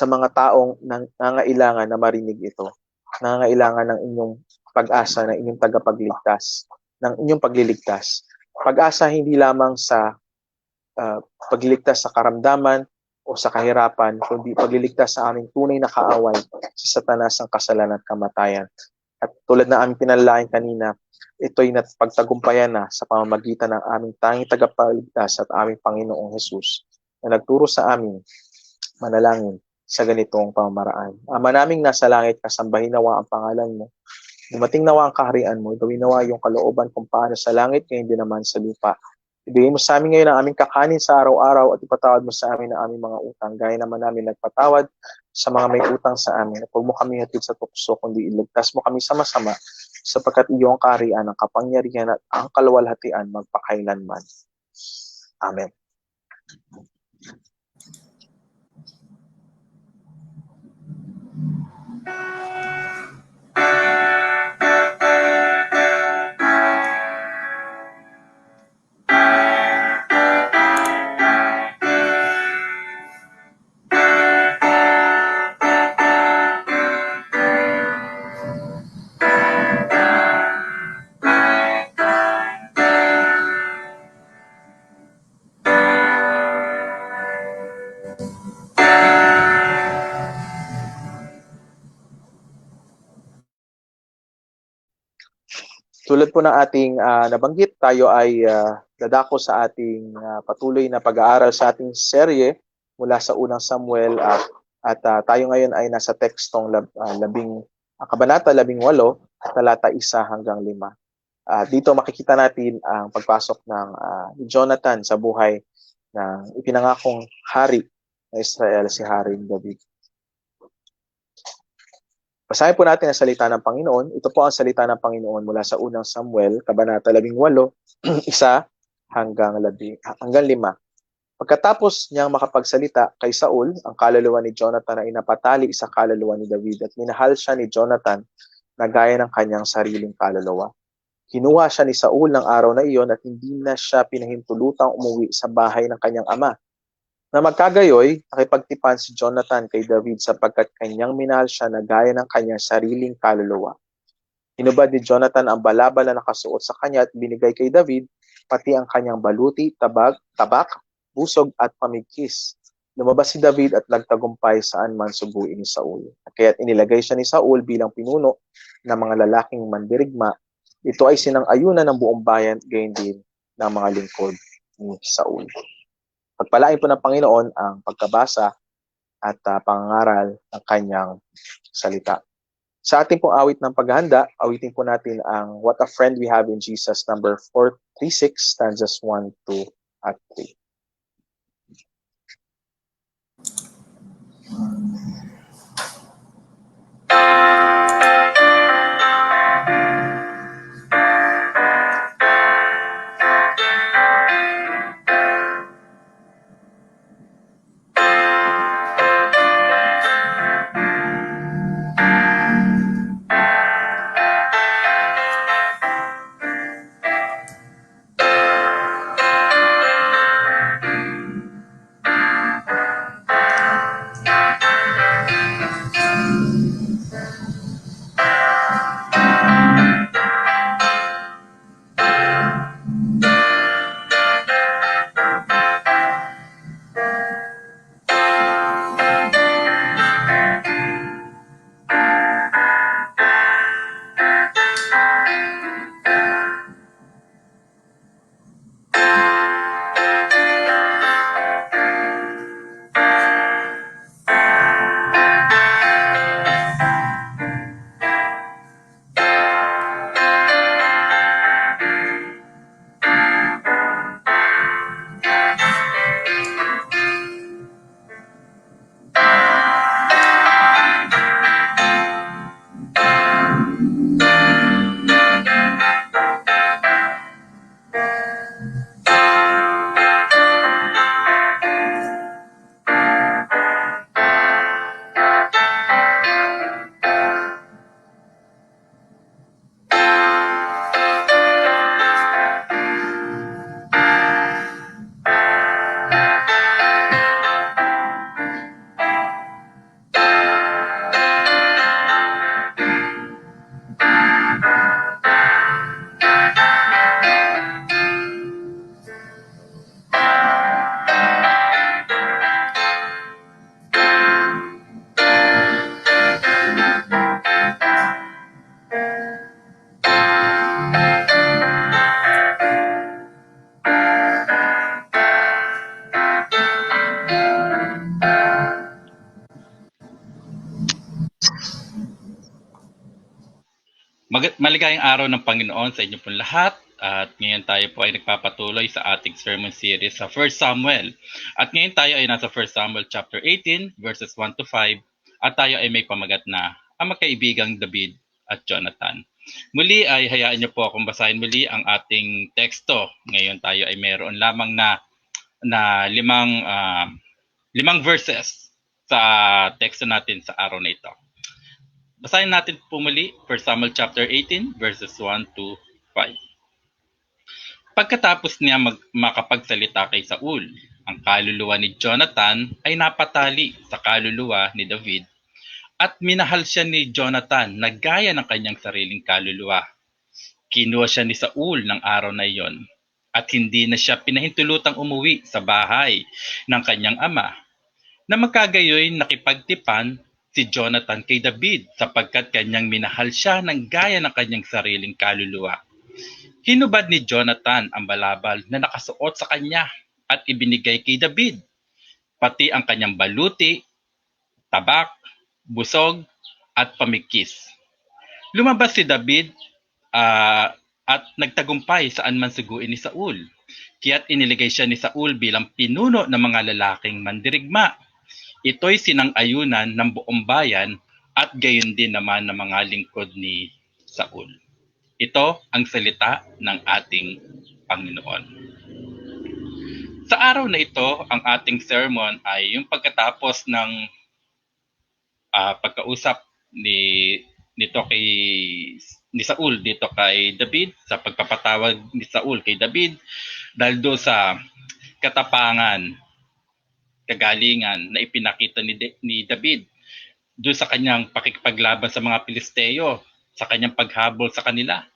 mga taong nangangailangan na marinig ito. Nangangailangan ng inyong pag-asa, ng inyong tagapagligtas, ng inyong pagliligtas. Pag-asa hindi lamang sa pagliligtas sa karamdaman o sa kahirapan, kundi pagliligtas sa aming tunay na kaaway sa Satanas ng kasalanan at kamatayan. At tulad na aming pinalalain kanina, ito'y pagtagumpayan na sa pamamagitan ng aming tanging tagapagligtas at aming Panginoong Hesus na nagturo sa amin manalangin sa ganitong pamamaraan. Ama naming nasa langit, kasambahin nawa ang pangalan mo. Dumating nawa ang kaharian mo, gawin nawa yung kalooban kung paano sa langit, ngayon din naman sa lupa. Ibigay mo sa amin ngayon ang aming kakanin sa araw-araw at ipatawad mo sa amin ang aming mga utang. Gaya naman namin nagpatawad sa mga may utang sa amin. At huwag mo kami hatid sa tukso, kundi iligtas mo kami sa masama, sapagkat iyong kaharian, ang kapangyarihan at ang kaluwalhatian magpakailanman. Amen. Tulad po ng ating nabanggit, tayo ay dadako sa ating patuloy na pag-aaral sa ating serye mula sa unang Samuel at tayo ngayon ay nasa tekstong Kabanata 18, talata 1 hanggang 5. Dito makikita natin ang pagpasok ng Jonathan sa buhay ng ipinangakong hari ng Israel, si Haring David. Basahin po natin ang salita ng Panginoon. Ito po ang salita ng Panginoon mula sa unang Samuel, Kabanata 18, 1 hanggang 5. Pagkatapos niyang makapagsalita kay Saul, ang kaluluwa ni Jonathan ay napatali sa kaluluwa ni David at minahal siya ni Jonathan na gaya ng kanyang sariling kaluluwa. Kinuha siya ni Saul ng araw na iyon at hindi na siya pinahintulutang umuwi sa bahay ng kanyang ama. Na magkagayoy, nakipagtipan si Jonathan kay David sapagkat kanyang minahal siya na gaya ng kanyang sariling kaluluwa. Hinubad ni Jonathan ang balabal na nakasuot sa kanya at binigay kay David, pati ang kanyang baluti, tabak, busog at pamigkis. Lumabas si David at nagtagumpay saan man subuin ni Saul. Kaya't inilagay siya ni Saul bilang pinuno ng mga lalaking mandirigma. Ito ay sinang-ayunan ng buong bayan, gayon din ng mga lingkod ni Saul. Pagpalain po ng Panginoon ang pagkabasa at pangangaral ng kanyang salita. Sa ating pong awit ng paghahanda, awitin po natin ang What a Friend We Have in Jesus, number 436, stanzas 1, 2, at 3. Maligayang araw ng Panginoon sa inyo pong lahat. At ngayon tayo po ay nagpapatuloy sa ating sermon series sa 1 Samuel. At ngayon tayo ay nasa 1 Samuel chapter 18 verses 1 to 5. At tayo ay may pamagat na ang magkaibigang David at Jonathan. Muli ay hayaan niyo po akong basahin muli ang ating teksto. Ngayon tayo ay meron lamang na limang verses sa teksto natin sa araw na ito. Basahin natin po muli 1 Samuel chapter 18 verses 1 to 5. Pagkatapos niya makapagsalita kay Saul, ang kaluluwa ni Jonathan ay napatali sa kaluluwa ni David at minahal siya ni Jonathan na gaya ng kanyang sariling kaluluwa. Kinuha siya ni Saul ng araw na iyon at hindi na siya pinahintulutang umuwi sa bahay ng kanyang ama. Na magkagayoy nakipagtipan si Jonathan kay David sapagkat kanyang minahal siya ng gaya ng kanyang sariling kaluluwa. Hinubad ni Jonathan ang balabal na nakasuot sa kanya at ibinigay kay David, pati ang kanyang baluti, tabak, busog, at pamikis. Lumabas si David at nagtagumpay saan man suguin ni Saul. Kaya't iniligay siya ni Saul bilang pinuno ng mga lalaking mandirigma. Ito'y sinang-ayunan ng buong bayan at gayon din naman ng mga lingkod ni Saul. Ito ang salita ng ating Panginoon. Sa araw na ito, ang ating sermon ay yung pagkatapos ng pagkausap ni Saul dito kay David, sa pagpapatawag ni Saul kay David dahil do sa katapangan, kagalingan na ipinakita ni David doon sa kanyang pakikipaglaban sa mga Pilisteo, sa kanyang paghabol sa kanila,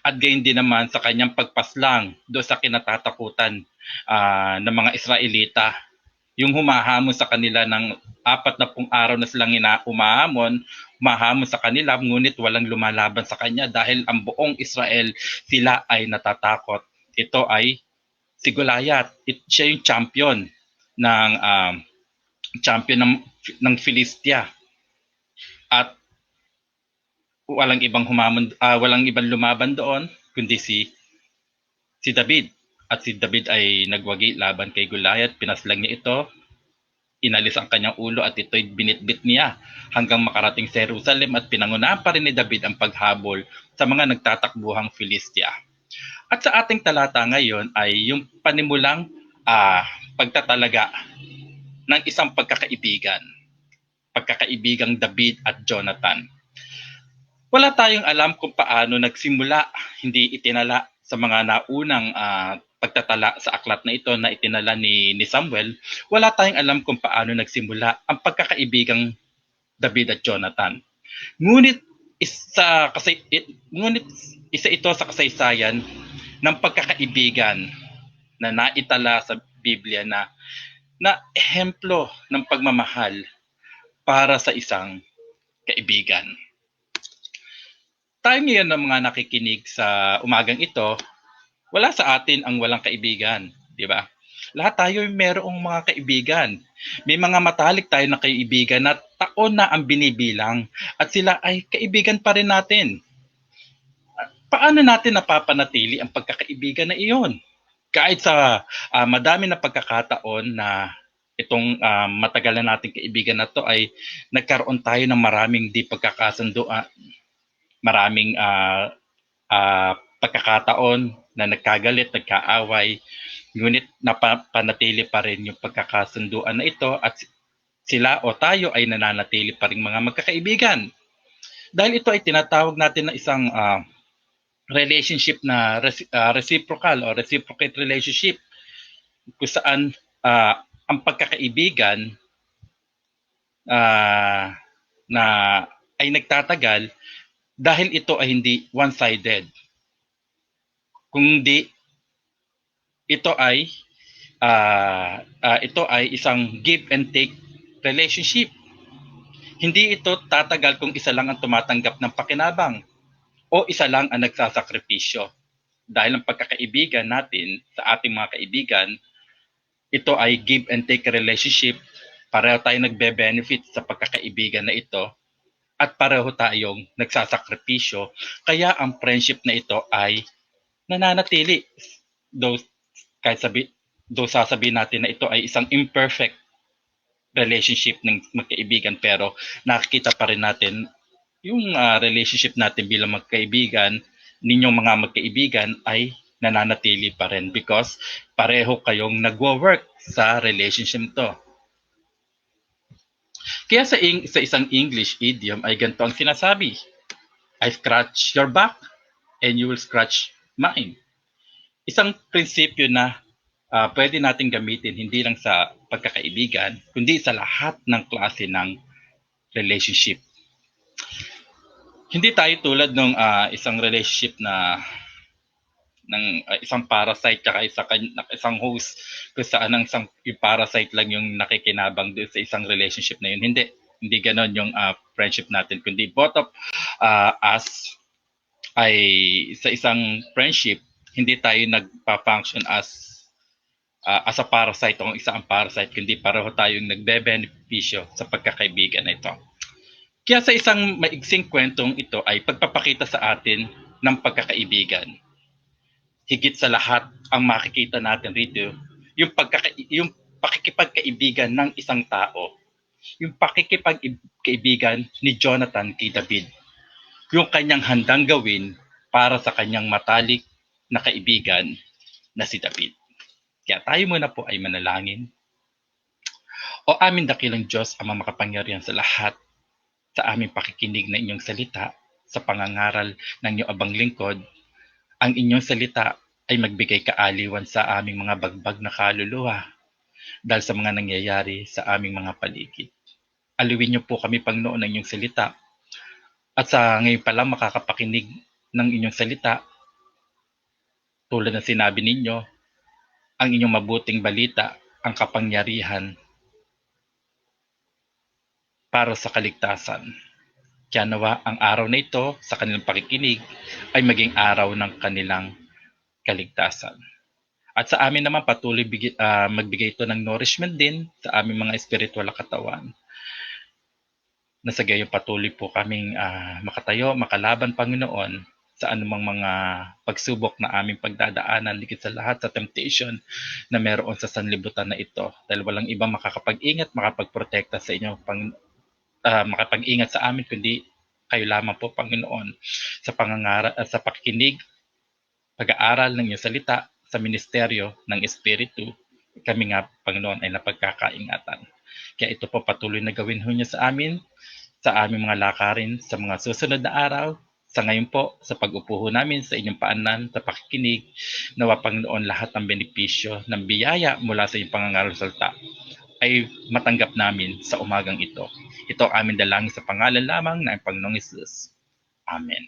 at gayon din naman sa kanyang pagpaslang doon sa kinatatakutan ng mga Israelita. Yung humahamon sa kanila ng 40 araw na silang humahamon sa kanila, ngunit walang lumalaban sa kanya dahil ang buong Israel sila ay natatakot. Ito ay si Goliath. Siya yung champion ng Filistia at walang ibang lumaban doon kundi si David. At si David ay nagwagi laban kay Goliath, pinaslang niya ito, inalis ang kanyang ulo at ito'y binitbit niya hanggang makarating sa Jerusalem at pinangunahan pa rin ni David ang paghabol sa mga nagtatakbuhang Filistia. At sa ating talata ngayon ay yung panimulang pagtatalaga ng isang pagkakaibigang David at Jonathan. Wala tayong alam kung paano nagsimula, hindi itinala sa mga naunang pagtatala sa aklat na ito na itinala ni Samuel. Wala tayong alam kung paano nagsimula ang pagkakaibigang David at Jonathan. Ngunit isa ito sa kasaysayan ng pagkakaibigan na naitala sa Biblia na ehemplo ng pagmamahal para sa isang kaibigan. Tayo ngayon ng mga nakikinig sa umagang ito, wala sa atin ang walang kaibigan, di ba? Lahat tayo mayroong mga kaibigan. May mga matalik tayo na kaibigan na taon na ang binibilang at sila ay kaibigan pa rin natin. Paano natin napapanatili ang pagkakaibigan na iyon? Kahit sa madami na pagkakataon na itong matagal na nating kaibigan na to ay nagkaroon tayo ng maraming di pagkakasunduan, maraming pagkakataon na nagkagalit, nagkaaway, ngunit napapanatili pa rin yung pagkakasunduan na ito at sila o tayo ay nananatili pa rin mga magkakaibigan. Dahil ito ay tinatawag natin na isang relationship na reciprocal o reciprocate relationship kung saan ang pagkakaibigan na ay nagtatagal dahil ito ay hindi one-sided, kundi ito ay isang give and take relationship. Hindi ito tatagal kung isa lang ang tumatanggap ng pakinabang o isa lang ang nagsasakripisyo. Dahil ang pagkakaibigan natin sa ating mga kaibigan, ito ay give and take relationship. Pareho tayo nagbe-benefit sa pagkakaibigan na ito. at pareho tayong nagsasakripisyo, kaya ang friendship na ito ay nananatili. Though, kahit though sasabihin natin na ito ay isang imperfect relationship ng magkaibigan, pero nakikita pa rin natin yung relationship natin bilang magkaibigan, ninyong mga magkaibigan ay nananatili pa rin because pareho kayong nagwo-work sa relationship to. Kaya sa isang English idiom ay ganito ang sinasabi, I scratch your back and you will scratch mine. Isang prinsipyo na pwede natin gamitin hindi lang sa pagkakaibigan, kundi sa lahat ng klase ng relationship. Hindi tayo tulad ng isang relationship na ng isang parasite at isang host kung saan yung parasite lang yung nakikinabang doon sa isang relationship na yun. Hindi ganon yung friendship natin, kundi both of us ay sa isang friendship, hindi tayo nagpa-function as a parasite o isa ang parasite, kundi pareho tayong nagbe-benepisyo sa pagkakaibigan na ito. Kaya sa isang maigsing kwentong ito ay pagpapakita sa atin ng pagkakaibigan. Higit sa lahat, ang makikita natin rito, yung pakikipagkaibigan ng isang tao. Yung pakikipagkaibigan ni Jonathan kay David. Yung kanyang handang gawin para sa kanyang matalik na kaibigan na si David. Kaya tayo muna po ay manalangin. O aming dakilang Diyos, Ama makapangyarihan sa lahat, sa aming pakikinig na inyong salita, sa pangangaral ng inyong abang lingkod, ang inyong salita ay magbigay kaaliwan sa aming mga bagbag na kaluluwa dahil sa mga nangyayari sa aming mga paligid. Aliwin niyo po kami, Panginoon, ng inyong salita. At sa ngayon pa lang makakapakinig ng inyong salita, tulad ng sinabi ninyo, ang inyong mabuting balita, ang kapangyarihan para sa kaligtasan. Kaya nawa ang araw na ito sa kanilang pakikinig ay maging araw ng kanilang kaligtasan. At sa amin naman patuloy magbigay ito ng nourishment din sa aming mga spiritual na katawan. Na sa gayon patuloy po kaming makatayo, makalaban, Panginoon, sa anumang mga pagsubok na aming pagdadaanan, ligit sa lahat sa temptation na meron sa sanlibutan na ito. Dahil walang ibang makakapag-ingat, makapagprotekta sa inyo, makapag-ingat sa amin, kundi kayo lamang po, Panginoon, sa sa pakikinig, pag-aaral ng iyong salita, sa ministeryo ng Espiritu, kami nga, Panginoon, ay napagkakaingatan. Kaya ito po patuloy na gawin ho niyo sa amin, sa aming mga lakarin, sa mga susunod na araw, sa ngayon po, sa pag-upo ho namin sa inyong paanan, sa pakikinig, nawa, Panginoon, lahat ng benepisyo, ng biyaya mula sa iyong pangangaral salita ay matanggap namin sa umagang ito. Ito ang aming dalangin sa pangalan lamang ng Panginoong Hesus. Amen.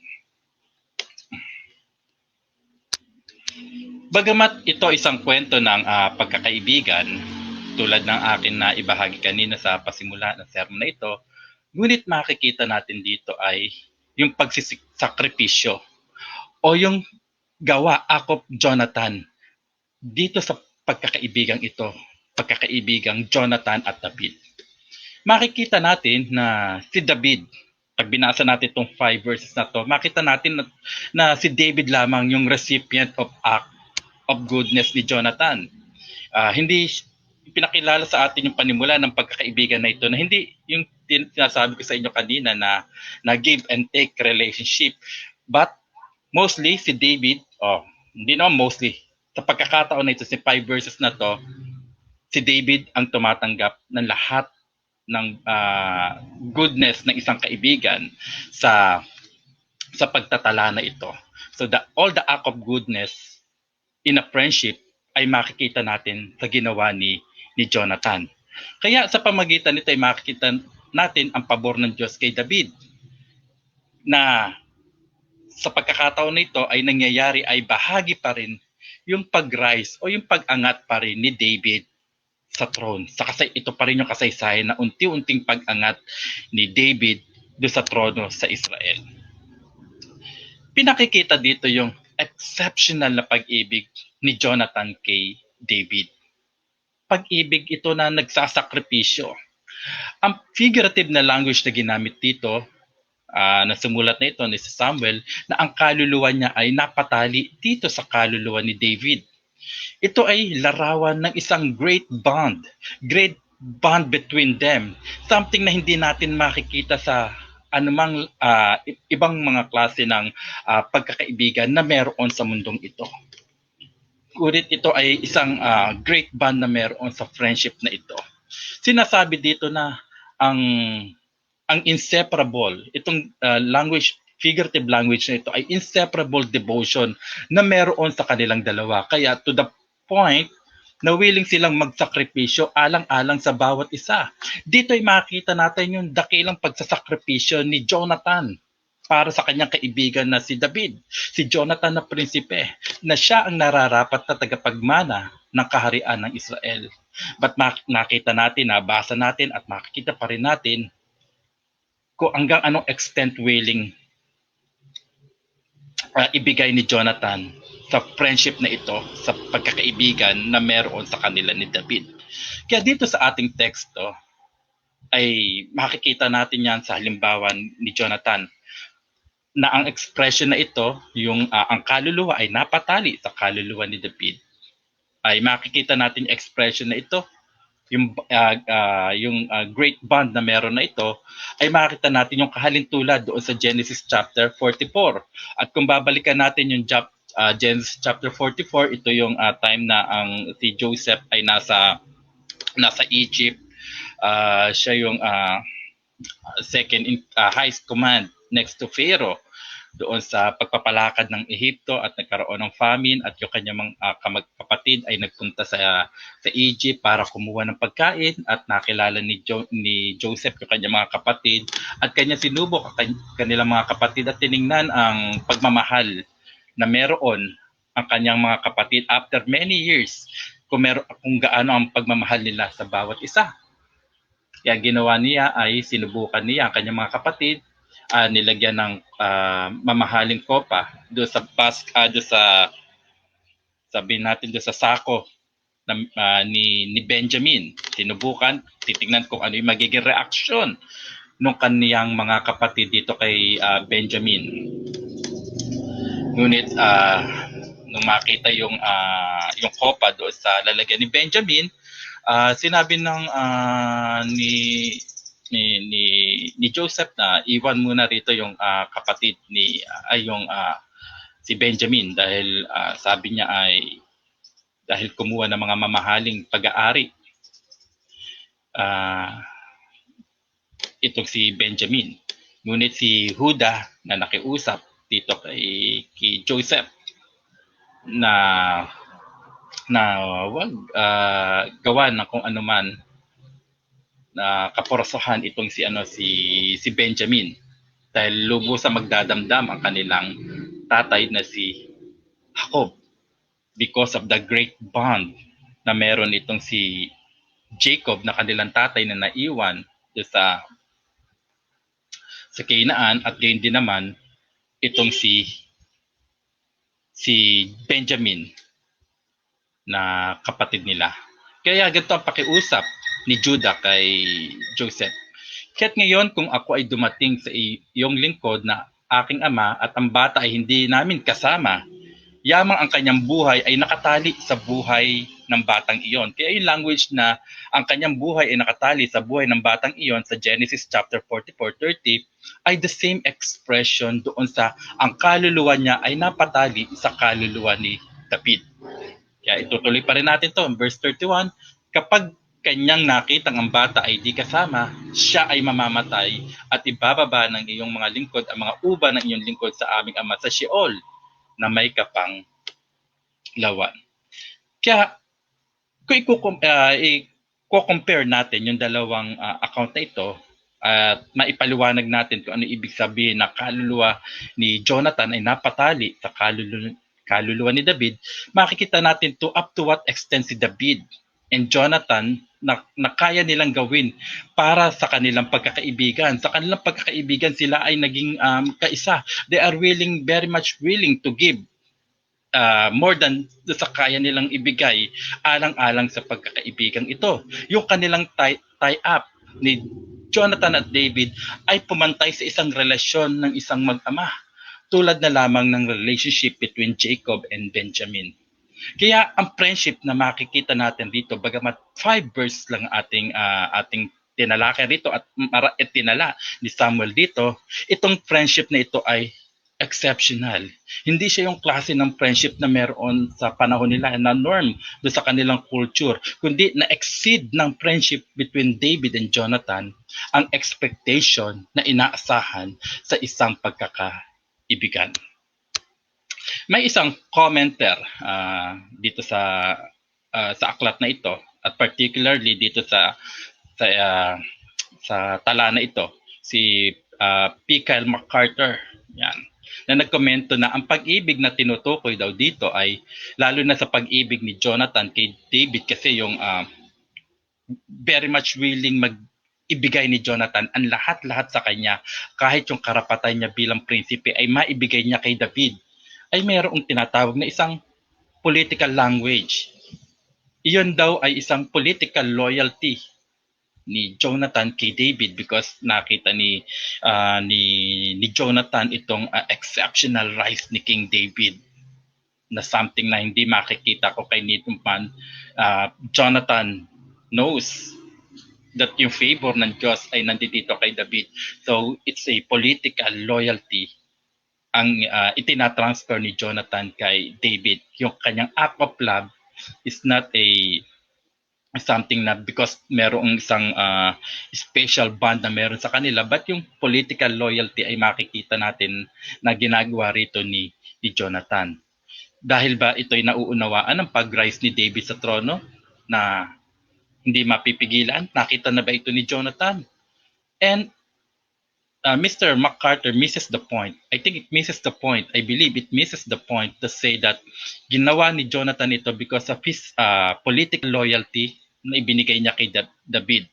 Bagamat ito isang kwento ng pagkakaibigan, tulad ng akin na ibahagi kanina sa pasimula ng sermon na ito, ngunit makikita natin dito ay yung pagsisakripisyo o yung gawa ako Jonathan dito sa pagkakaibigang ito, pagkakaibigang Jonathan at David. Makikita natin na si David, pag binasa natin itong 5 verses na to, makita natin na si David lamang yung recipient of act of goodness ni Jonathan. Hindi pinakilala sa atin yung panimula ng pagkakaibigan na ito, na hindi yung sinasabi ko sa inyo kanina na give and take relationship, but mostly si David, hindi naman mostly, sa pagkakataon na ito, si 5 verses na to, si David ang tumatanggap ng lahat ng goodness ng isang kaibigan sa pagtatala na ito. So all the act of goodness in a friendship ay makikita natin sa ginawa ni Jonathan. Kaya sa pamagitan nito ay makikita natin ang pabor ng Diyos kay David, na sa pagkakataon nito ay nangyayari ay bahagi pa rin yung pag-rise o yung pag-angat pa rin ni David sa throne. Ito pa rin yung kasaysayan na unti-unting pag-angat ni David do sa trono sa Israel. Pinakikita dito yung exceptional na pag-ibig ni Jonathan kay David. Pag-ibig ito na nagsasakripisyo. Ang figurative na language na ginamit dito na sumulat na ito ni Samuel na ang kaluluwa niya ay napatali dito sa kaluluwa ni David. Ito ay larawan ng isang great bond between them. Something na hindi natin makikita sa anumang ibang mga klase ng pagkakaibigan na meron sa mundong ito. Ngunit ito ay isang great bond na meron sa friendship na ito. Sinasabi dito na ang inseparable, itong figurative language na ito ay inseparable devotion na meron sa kanilang dalawa. Kaya to the point na willing silang magsakripisyo alang-alang sa bawat isa. Dito ay makita natin yung dakilang pagsasakripisyo ni Jonathan para sa kanyang kaibigan na si David. Si Jonathan na prinsipe, na siya ang nararapat na tagapagmana ng kaharian ng Israel. But nakita natin, nabasa natin at makikita pa rin natin kung hanggang anong extent willing ibigay ni Jonathan sa friendship na ito, sa pagkakaibigan na meron sa kanila ni David. Kaya dito sa ating teksto ay makikita natin yan sa halimbawa ni Jonathan na ang expression na ito, yung ang kaluluwa ay napatali sa kaluluwa ni David, ay makikita natin yung expression na ito, yung great bond na meron na ito, ay makikita natin yung kahalintulad doon sa Genesis chapter 44. At kung babalikan natin yung Genesis chapter 44, ito yung time na ang si Joseph ay nasa Egypt. Siya yung second in highest command next to Pharaoh doon sa pagpapalakad ng Ehipto, at nagkaroon ng famine at yung kanyang mga kapatid ay nagpunta sa Egypt para kumuha ng pagkain, at nakilala ni Joseph yung kanyang mga kapatid at kanya sinubok kanilang mga kapatid at tiningnan ang pagmamahal na meron ang kanyang mga kapatid after many years, kung gaano ang pagmamahal nila sa bawat isa. Kaya ginawa niya ay sinubukan niya ang kanyang mga kapatid, nilagyan ng mamahaling kopa doon sa sabihin natin doon sa sako ni Benjamin. Sinubukan, titingnan kung ano yung magiging reaksyon ng kaniyang mga kapatid dito kay Benjamin. Ngunit nung makita yung kopa doon sa lalagyan ni Benjamin, sinabi ng ni Joseph na iwan muna rito yung kapatid si Benjamin, dahil sabi niya ay dahil kumuha ng mga mamahaling pag-aari itong si Benjamin. Ngunit si Judah na nakiusap dito kay Joseph na wag gawa ng kung ano man na kaporosahan itong si Benjamin, dahil lubos sa magdadamdam ang kanilang tatay na si Jacob because of the great bond na meron itong si Jacob na kanilang tatay na naiwan sa Canaan, at gayon din naman itong si Benjamin na kapatid nila. Kaya ganito ang pakiusap ni Judah kay Joseph. Kaya't ngayon kung ako ay dumating sa iyong lingkod na aking ama at ang bata ay hindi namin kasama, yamang ang kanyang buhay ay nakatali sa buhay ng batang iyon. Kaya yung language na ang kanyang buhay ay nakatali sa buhay ng batang iyon sa Genesis chapter 44:30 ay the same expression doon sa ang kaluluwa niya ay napatali sa kaluluwa ni David. Kaya itutuloy pa rin natin to verse 31, kapag kanyang nakitang ang bata ay di kasama, siya ay mamamatay at ibababa ng iyong mga lingkod ang mga uba ng iyong lingkod sa aming ama sa Sheol na may kapang lawan. Kaya kung i-compare natin yung dalawang account na ito at maipaliwanag natin kung ano ibig sabihin na kaluluwa ni Jonathan ay napatali sa kaluluwa ni David, makikita natin up to what extent si David and Jonathan na kaya nilang gawin para sa kanilang pagkakaibigan. Sa kanilang pagkakaibigan sila ay naging kaisa. They are very much willing to give more than sa kaya nilang ibigay alang-alang sa pagkakaibigan ito. Yung kanilang tie up ni Jonathan at David ay pumantay sa isang relasyon ng isang mag-ama, tulad na lamang ng relationship between Jacob and Benjamin. Kaya ang friendship na makikita natin dito, bagamat 5 verses lang ating tinalakay rito at tinala ni Samuel dito, itong friendship na ito ay exceptional. Hindi siya yung klase ng friendship na meron sa panahon nila na norm do sa kanilang culture, kundi na-exceed ng friendship between David and Jonathan ang expectation na inaasahan sa isang pagkakaibigan. May isang commenter dito sa aklat na ito, at particularly dito sa tala na ito, si P. Kyle MacArthur, yan, na nagkomento na ang pag-ibig na tinutukoy daw dito ay lalo na sa pag-ibig ni Jonathan kay David, kasi yung very much willing ibigay ni Jonathan ang lahat-lahat sa kanya, kahit yung karapatan niya bilang prinsipe ay maibigay niya kay David, ay mayroong tinatawag na isang political language. Iyon daw ay isang political loyalty ni Jonathan kay David, because nakita ni Jonathan itong exceptional rise ni King David na something na hindi makikita ko kay nitong man. Jonathan knows that yung favor ng Diyos ay nandito kay David. So it's a political loyalty ang itinatransfer ni Jonathan kay David. Yung kanyang act of love is not something na because merong isang special bond na meron sa kanila, but yung political loyalty ay makikita natin na ginagawa rito ni Jonathan. Dahil ba ito'y nauunawaan ng pag-rise ni David sa trono na hindi mapipigilan? Nakita na ba ito ni Jonathan? And Mr. MacArthur misses the point. I think it misses the point. I believe it misses the point to say that ginawa ni Jonathan ito because of his political loyalty na ibinigay niya kay David.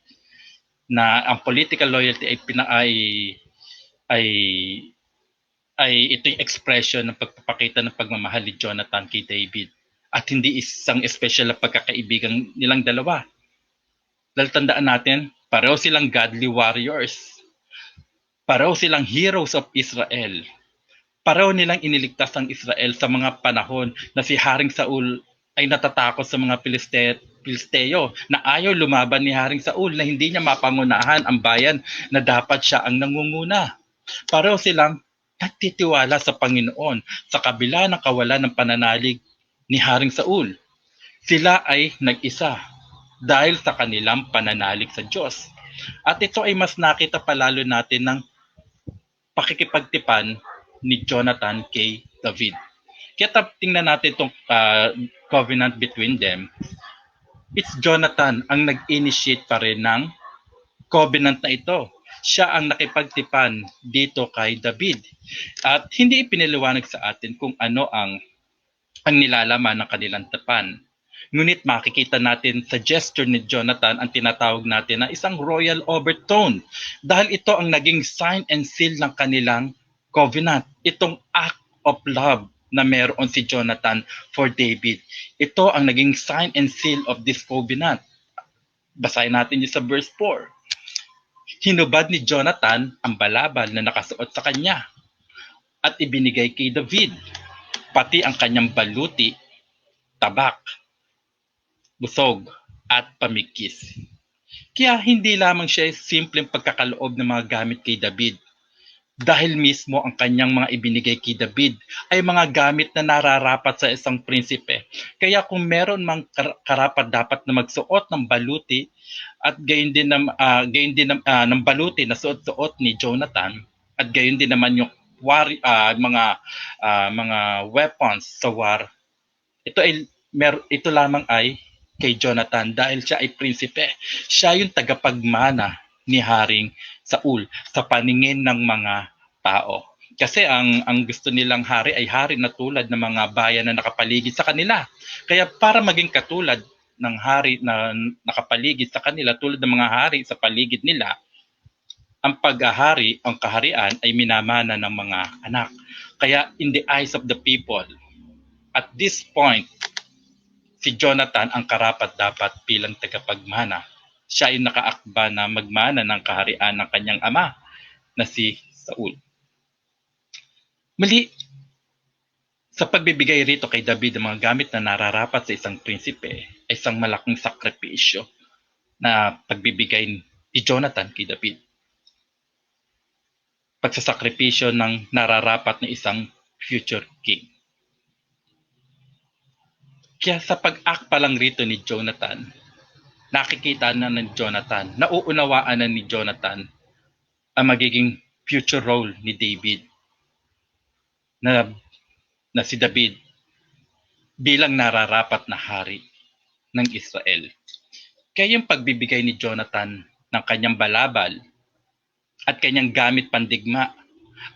Na ang political loyalty ay ito yung expression ng pagpapakita ng pagmamahal ni Jonathan kay David, at hindi isang special na pagkakaibigan nilang dalawa. Dahil tandaan natin, pareho silang godly warriors. Pareho silang heroes of Israel. Pareho nilang iniligtas ang Israel sa mga panahon na si Haring Saul ay natatakot sa mga Pilisteo na ayaw lumaban ni Haring Saul, na hindi niya mapangunahan ang bayan na dapat siya ang nangunguna. Pareho silang nagtitiwala sa Panginoon sa kabila ng kawalan ng pananalig ni Haring Saul. Sila ay nag-isa dahil sa kanilang pananalig sa Diyos. At ito ay mas nakita palalo natin ng pakikipagtipan ni Jonathan kay David. Kaya tingnan natin itong covenant between them. It's Jonathan ang nag-initiate pa rin ng covenant na ito. Siya ang nakipagtipan dito kay David. At hindi ipiniliwanag sa atin kung ano ang nilalaman ng kanilang tipan. Ngunit makikita natin sa gesture ni Jonathan ang tinatawag natin na isang royal overtone, dahil ito ang naging sign and seal ng kanilang covenant. Itong act of love na meron si Jonathan for David. Ito ang naging sign and seal of this covenant. Basahin natin yung sa verse 4. Hinubad ni Jonathan ang balabal na nakasuot sa kanya at ibinigay kay David, pati ang kanyang baluti, tabak, busog, at pamikis. Kaya hindi lamang siya simpleng pagkakaloob ng mga gamit kay David, dahil mismo ang kanyang mga ibinigay kay David ay mga gamit na nararapat sa isang prinsipe. Kaya kung meron mang karapat dapat na magsuot ng baluti, at gayon din ng baluti na suot-suot ni Jonathan, at gayon din naman yung mga weapons sa war, ito lamang ay kay Jonathan, dahil siya ay prinsipe. Siya yung tagapagmana ni Haring Saul sa paningin ng mga tao. Kasi ang gusto nilang hari ay hari na tulad ng mga bayan na nakapaligid sa kanila. Kaya para maging katulad ng hari na nakapaligid sa kanila, tulad ng mga hari sa paligid nila, ang paghahari, ang kaharian ay minamana ng mga anak. Kaya in the eyes of the people, at this point, si Jonathan ang karapat-dapat bilang tagapagmana Siya ay nakaakba na magmana ng kaharian ng kanyang ama na si Saul. Muli, sa pagbibigay rito kay David ng mga gamit na nararapat sa isang prinsipe ay isang malaking sakripisyo na pagbibigay ni Jonathan kay David. Pagsasakripisyo ng nararapat na isang future king. Kaya sa pag-act pa lang rito ni Jonathan, nakikita na ng Jonathan, nauunawaan na ni Jonathan ang magiging future role ni David na si David bilang nararapat na hari ng Israel. Kaya yung pagbibigay ni Jonathan ng kanyang balabal at kanyang gamit pandigma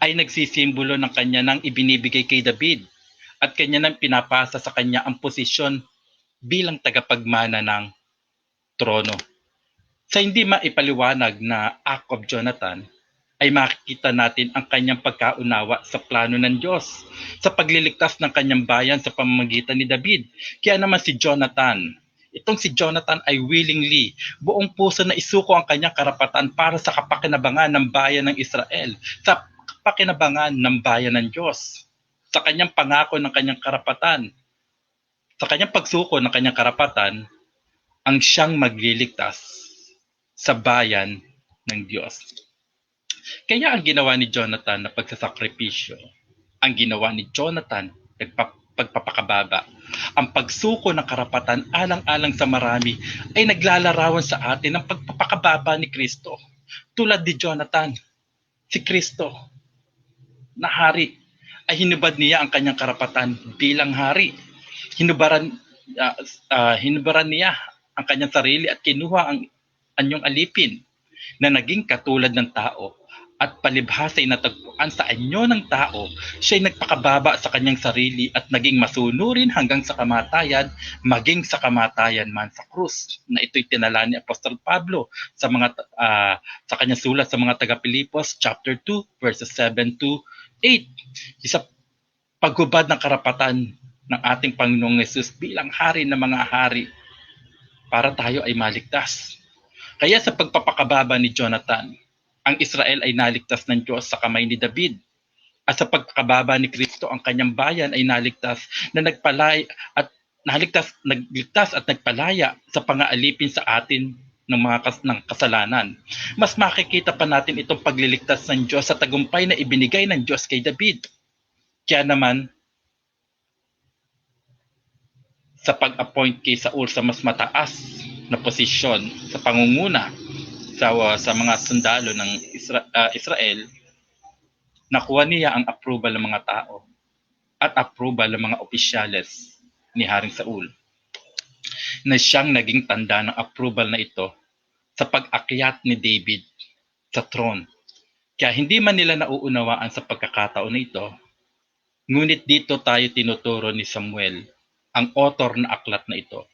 ay nagsisimbolo ng kanya nang ibinibigay kay David at kanya nang pinapasa sa kanya ang posisyon bilang tagapagmana ng trono. Sa hindi maipaliwanag na act of Jonathan, ay makikita natin ang kanyang pagkaunawa sa plano ng Diyos sa pagliligtas ng kanyang bayan sa pamamagitan ni David. Kaya naman si Jonathan, itong si Jonathan ay willingly, buong puso na isuko ang kanyang karapatan para sa kapakinabangan ng bayan ng Israel, sa kapakinabangan ng bayan ng Diyos, sa kanyang pangako ng kanyang karapatan, sa kanyang pagsuko ng kanyang karapatan, ang siyang magliligtas sa bayan ng Diyos. Kaya ang ginawa ni Jonathan na pagsasakripisyo, ang ginawa ni Jonathan pagpapakababa, ang pagsuko ng karapatan alang-alang sa marami ay naglalarawan sa atin ng pagpapakababa ni Kristo. Tulad ni Jonathan, si Kristo na hari ay hinubad niya ang kanyang karapatan bilang hari. Hinubaran niya ang kanyang sarili at kinuha ang anyong alipin na naging katulad ng tao at palibhasa ay natagpuan sa anyo ng tao, siya'y nagpakababa sa kanyang sarili at naging masunurin hanggang sa kamatayan, maging sa kamatayan man sa krus. Na ito'y tinala ni Apostol Pablo sa sa kanyang sulat sa mga taga-Pilipos chapter 2 verses 7 to 8. Sa paghubad ng karapatan ng ating Panginoong Yesus bilang hari ng mga hari para tayo ay maligtas. Kaya sa pagpapakababa ni Jonathan, ang Israel ay naligtas ng Diyos sa kamay ni David. At sa pagkakababa ni Kristo, ang kanyang bayan ay naligtas at nagpalaya sa pangaalipin sa atin ng kasalanan. Mas makikita pa natin itong pagliligtas ng Diyos sa tagumpay na ibinigay ng Diyos kay David. Kaya naman, sa pag-appoint kay Saul sa mas mataas na posisyon sa pangunguna sa mga sundalo ng Israel, nakuha niya ang approval ng mga tao at approval ng mga opisyales ni Haring Saul, na siyang naging tanda ng approval na ito sa pag-akyat ni David sa throne. Kaya hindi man nila nauunawaan sa pagkakataon na ito, ngunit dito tayo tinuturo ni Samuel, ang author na aklat na ito.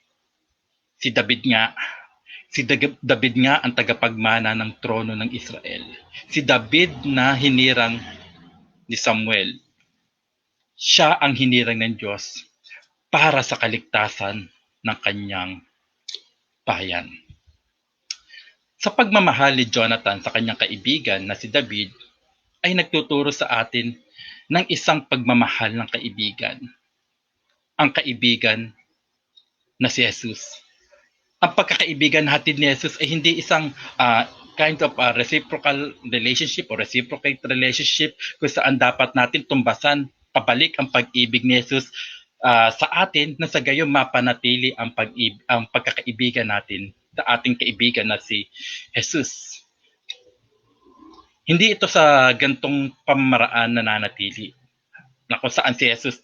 Si David nga ang tagapagmana ng trono ng Israel. Si David na hinirang ni Samuel. Siya ang hinirang ng Diyos para sa kaligtasan ng kanyang bayan. Sa pagmamahal ni Jonathan sa kanyang kaibigan na si David, ay nagtuturo sa atin ng isang pagmamahal ng kaibigan. Ang kaibigan na si Jesus. Ang pagkakaibigan hatid ni Jesus ay hindi isang kind of reciprocal relationship o reciprocate relationship kung saan dapat natin tumbasan pabalik ang pag-ibig ni Jesus sa atin na sa gayon mapanatili ang pagkakaibigan natin sa ating kaibigan na si Jesus. Hindi ito sa gantong pamamaraan na nanatili na kung saan si Jesus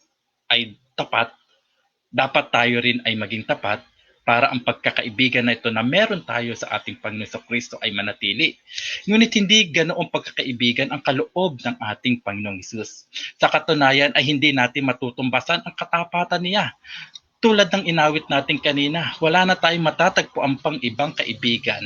ay tapat, dapat tayo rin ay maging tapat para ang pagkakaibigan na ito na meron tayo sa ating Panginoon Kristo ay manatili. Ngunit hindi ganoong pagkakaibigan ang kaloob ng ating Panginoong Hesus. Sa katunayan ay hindi natin matutumbasan ang katapatan niya. Tulad ng inawit natin kanina, wala na tayong matatagpo ang pang-ibang kaibigan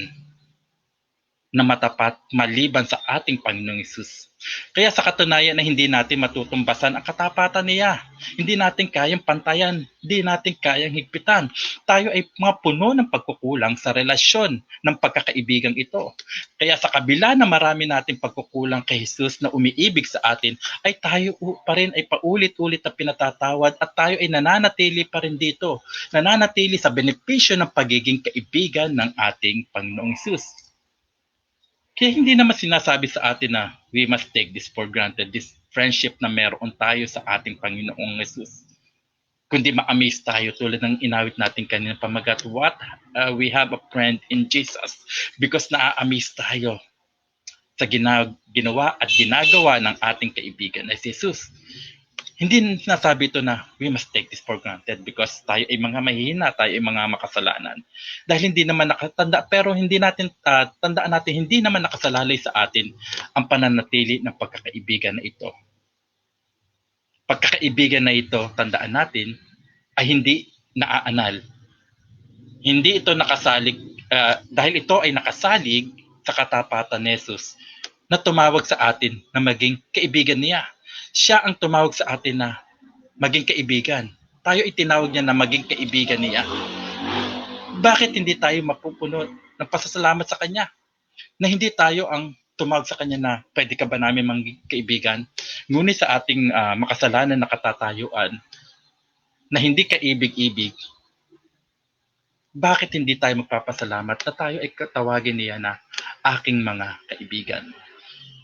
na matapat maliban sa ating Panginoong Hesus. Kaya sa katunayan na hindi natin matutumbasan ang katapatan niya, hindi natin kayang pantayan, hindi natin kayang higpitan. Tayo ay mga puno ng pagkukulang sa relasyon ng pagkakaibigang ito. Kaya sa kabila na marami nating pagkukulang kay Jesus na umiibig sa atin, ay tayo pa rin ay paulit-ulit na pinatatawad at tayo ay nananatili pa rin dito. Nananatili sa benepisyo ng pagiging kaibigan ng ating Panginoong Jesus. Kaya hindi naman sinasabi sa atin na we must take this for granted, this friendship na meron tayo sa ating Panginoong Jesus. Kundi ma-amaze tayo tulad ng inawit natin kanina pamagat, we have a friend in Jesus, because na-amaze tayo sa ginawa at ginagawa ng ating kaibigan na si Jesus. Hindi sinasabi ito na we must take this for granted because tayo ay mga mahihina, tayo ay mga makasalanan. Dahil hindi naman nakatanda, pero hindi natin tandaan natin, hindi naman nakasalalay sa atin ang pananatili ng pagkakaibigan na ito. Pagkakaibigan na ito, tandaan natin, ay hindi naaanal. Hindi ito nakasalig, dahil ito ay nakasalig sa katapatan ni Jesus na tumawag sa atin na maging kaibigan niya. Siya ang tumawag sa atin na maging kaibigan. Tayo itinawag niya na maging kaibigan niya. Bakit hindi tayo mapupuno ng pasasalamat sa Kanya? Na hindi tayo ang tumawag sa Kanya na pwede ka ba namin maging kaibigan? Ngunit sa ating makasalanan na katatayuan, na hindi kaibig-ibig, bakit hindi tayo magpapasalamat na tayo ay tawagin niya na aking mga kaibigan?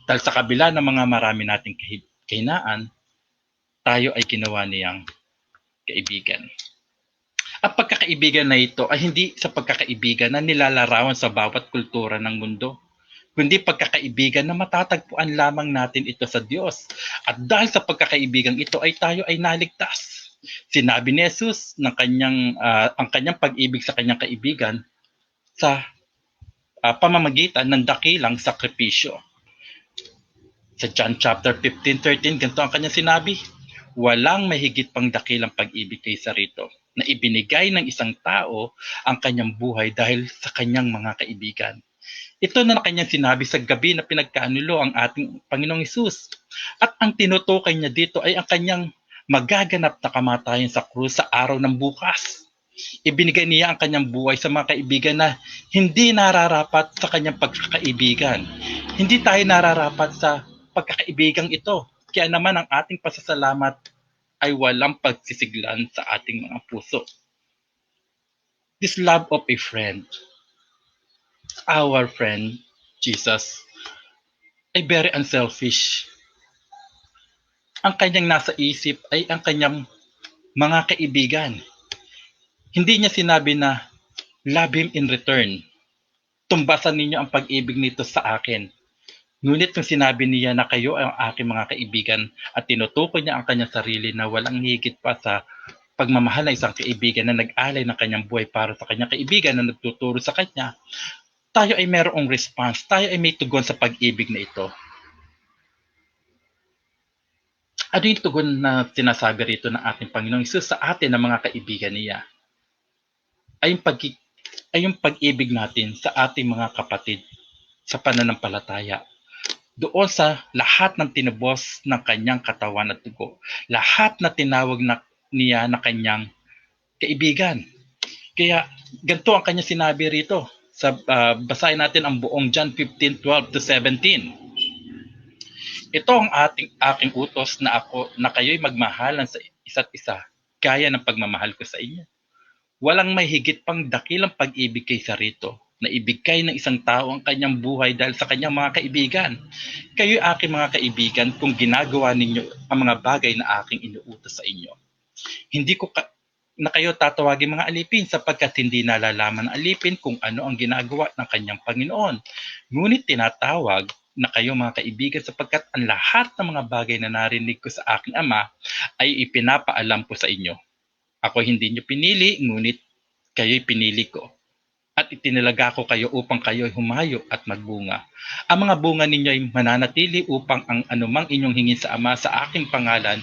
Dahil sa kabila ng mga marami nating kahinaan, tayo ay ginawa niyang kaibigan. Ang pagkakaibigan na ito ay hindi sa pagkakaibigan na nilalarawan sa bawat kultura ng mundo, kundi pagkakaibigan na matatagpuan lamang natin ito sa Diyos. At dahil sa pagkakaibigan ito ay tayo ay naligtas. Sinabi ni Jesus ng ang kanyang pag-ibig sa kanyang kaibigan sa pamamagitan ng dakilang sakripisyo. Sa John chapter 15:13, ganito ang kanyang sinabi, walang mahigit pang dakilang pag-ibig kaysa rito, na ibinigay ng isang tao ang kanyang buhay dahil sa kanyang mga kaibigan. Ito na kanyang sinabi sa gabi na pinagkaanulo ang ating Panginoong Hesus. At ang tinutukoy niya dito ay ang kanyang magaganap na kamatayan sa krus sa araw ng bukas. Ibinigay niya ang kanyang buhay sa mga kaibigan na hindi nararapat sa kanyang pagkakaibigan. Hindi tayo nararapat sa pagkakaibigang ito. Kaya naman ang ating pasasalamat ay walang pagsisiglan sa ating mga puso. This love of a friend, our friend Jesus, ay very unselfish. Ang kanyang nasa isip ay ang kanyang mga kaibigan. Hindi niya sinabi na love him in return. Tumbasan ninyo ang pag-ibig nito sa akin. Ngunit kung sinabi niya na kayo ay ang aking mga kaibigan at tinutukoy niya ang kanyang sarili na walang higit pa sa pagmamahal ng isang kaibigan na nag-alay ng kanyang buhay para sa kanyang kaibigan na nagtuturo sa kanya, tayo ay mayroong response, tayo ay may tugon sa pag-ibig na ito. Ano yung tugon na sinasabi rito ng ating Panginoong Hesus sa atin na mga kaibigan niya? Ay yung pag-ibig natin sa ating mga kapatid sa pananampalataya. Doon sa lahat ng tinubos ng kanyang katawan at dugo. Lahat na tinawag niya na kanyang kaibigan. Kaya ganito ang kanya sinabi rito. Basahin natin ang buong John 15:12-17. Ito ang aking utos na kayo'y magmahalan sa isa't isa, gaya ng pagmamahal ko sa inyo. Walang may higit pang dakilang pag-ibig kaysa rito, na ibigay ng isang tao ang kanyang buhay dahil sa kanyang mga kaibigan. Kayo'y aking mga kaibigan kung ginagawa ninyo ang mga bagay na aking inuutos sa inyo. Hindi ko na kayo tatawagin mga alipin sapagkat hindi nalalaman ng alipin kung ano ang ginagawa ng kanyang Panginoon. Ngunit tinatawag na kayo mga kaibigan sapagkat ang lahat ng mga bagay na narinig ko sa aking Ama ay ipinapaalam ko sa inyo. Ako hindi niyo pinili, ngunit kayo'y pinili ko. At itinalaga ko kayo upang kayo'y humayo at magbunga. Ang mga bunga ninyo ay mananatili upang ang anumang inyong hingin sa Ama sa aking pangalan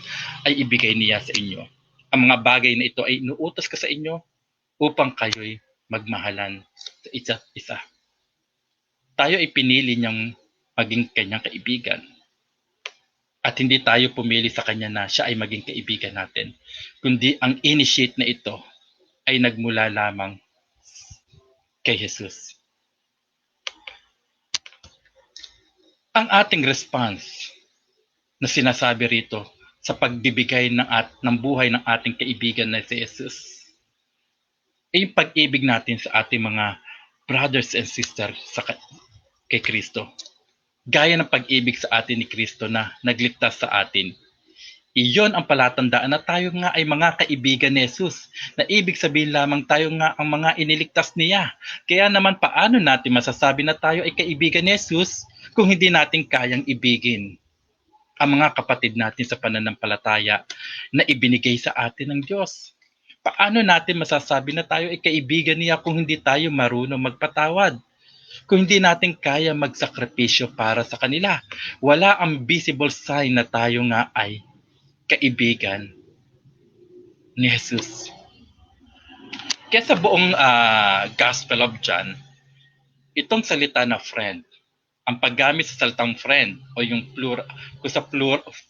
ay ibigay niya sa inyo. Ang mga bagay na ito ay inuutos ko sa inyo upang kayo'y magmahalan sa isa't isa. tayo ay pinili niyang maging kanyang kaibigan. At hindi tayo pumili sa kanya na siya ay maging kaibigan natin, kundi ang initiate na ito ay nagmula lamang kay Jesus. Ang ating response na sinasabi rito sa pagbibigay ng buhay ng ating kaibigan na si Jesus ay yung pag-ibig natin sa ating mga brothers and sisters kay Kristo. Gaya ng pag-ibig sa atin ni Kristo na nagligtas sa atin. Iyon ang palatandaan na tayo nga ay mga kaibigan ni Jesus, na ibig sabihin lamang tayo nga ang mga iniligtas niya. Kaya naman paano natin masasabi na tayo ay kaibigan ni Jesus kung hindi natin kayang ibigin ang mga kapatid natin sa pananampalataya na ibinigay sa atin ng Diyos? Paano natin masasabi na tayo ay kaibigan niya kung hindi tayo marunong magpatawad? Kung hindi natin kaya magsakripisyo para sa kanila? Wala ang visible sign na tayo nga ay kaibigan ni Jesus. Kaya sa buong Gospel of John, itong salita na friend, ang paggamit sa salitang friend o yung plural, kung sa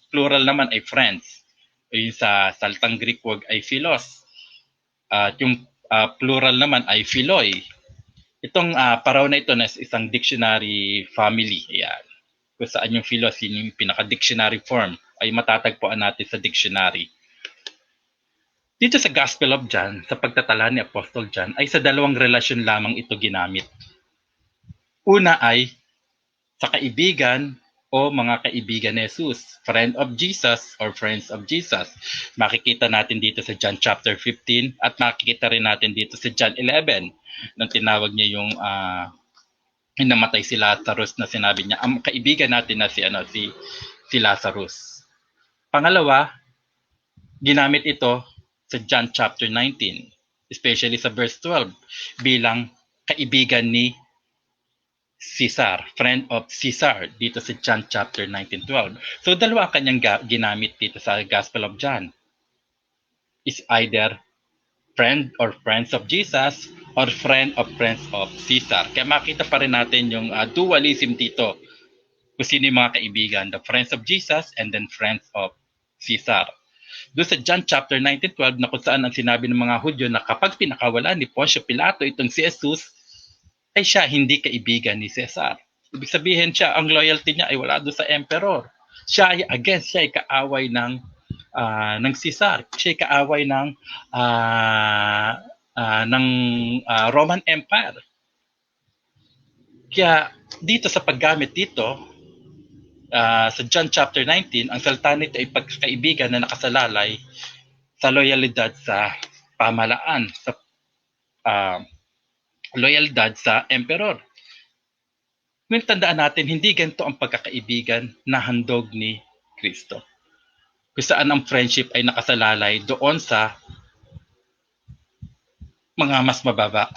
plural naman ay friends, o yung sa salitang Greek word ay philos, at yung plural naman ay philoi. Itong paraw na ito na isang dictionary family. Ayan. Kung saan yung philos, yun yung pinaka-dictionary form ay matatagpuan natin sa dictionary. Dito sa Gospel of John, sa pagtatala ni Apostle John, ay sa dalawang relasyon lamang ito ginamit. Una ay sa kaibigan o mga kaibigan ni Jesus, friend of Jesus or friends of Jesus. Makikita natin dito sa John chapter 15 at makikita rin natin dito sa John 11 nang tinawag niya yung namatay si Lazarus na sinabi niya, ang kaibigan natin na si Lazarus. Pangalawa, ginamit ito sa John chapter 19, especially sa verse 12, bilang kaibigan ni Caesar, friend of Caesar, dito sa John chapter 19:12. So dalawa kanyang ginamit dito sa Gospel of John. Is either friend or friends of Jesus or friend of friends of Caesar. Kaya makita pa rin natin yung dualism dito. Kung sino yung mga kaibigan, the friends of Jesus and then friends of Caesar. Doon sa John chapter 19:12 na kung saan ang sinabi ng mga Hudyo na kapag pinakawalan ni Poncio Pilato itong si Jesus, ay siya hindi kaibigan ni Caesar. Ibig sabihin siya, ang loyalty niya ay wala doon sa emperor. Siya ay against, siya ay kaaway ng Caesar. Siya ay kaaway ng Roman Empire. Kaya dito sa paggamit dito, sa John chapter 19, ang salita nito ay pagkakaibigan na nakasalalay sa loyalidad sa pamahalaan, sa loyalidad sa emperor. Ngunit tandaan natin, hindi ganito ang pagkakaibigan na handog ni Kristo. Kung saan ang friendship ay nakasalalay doon sa mga mas mababa.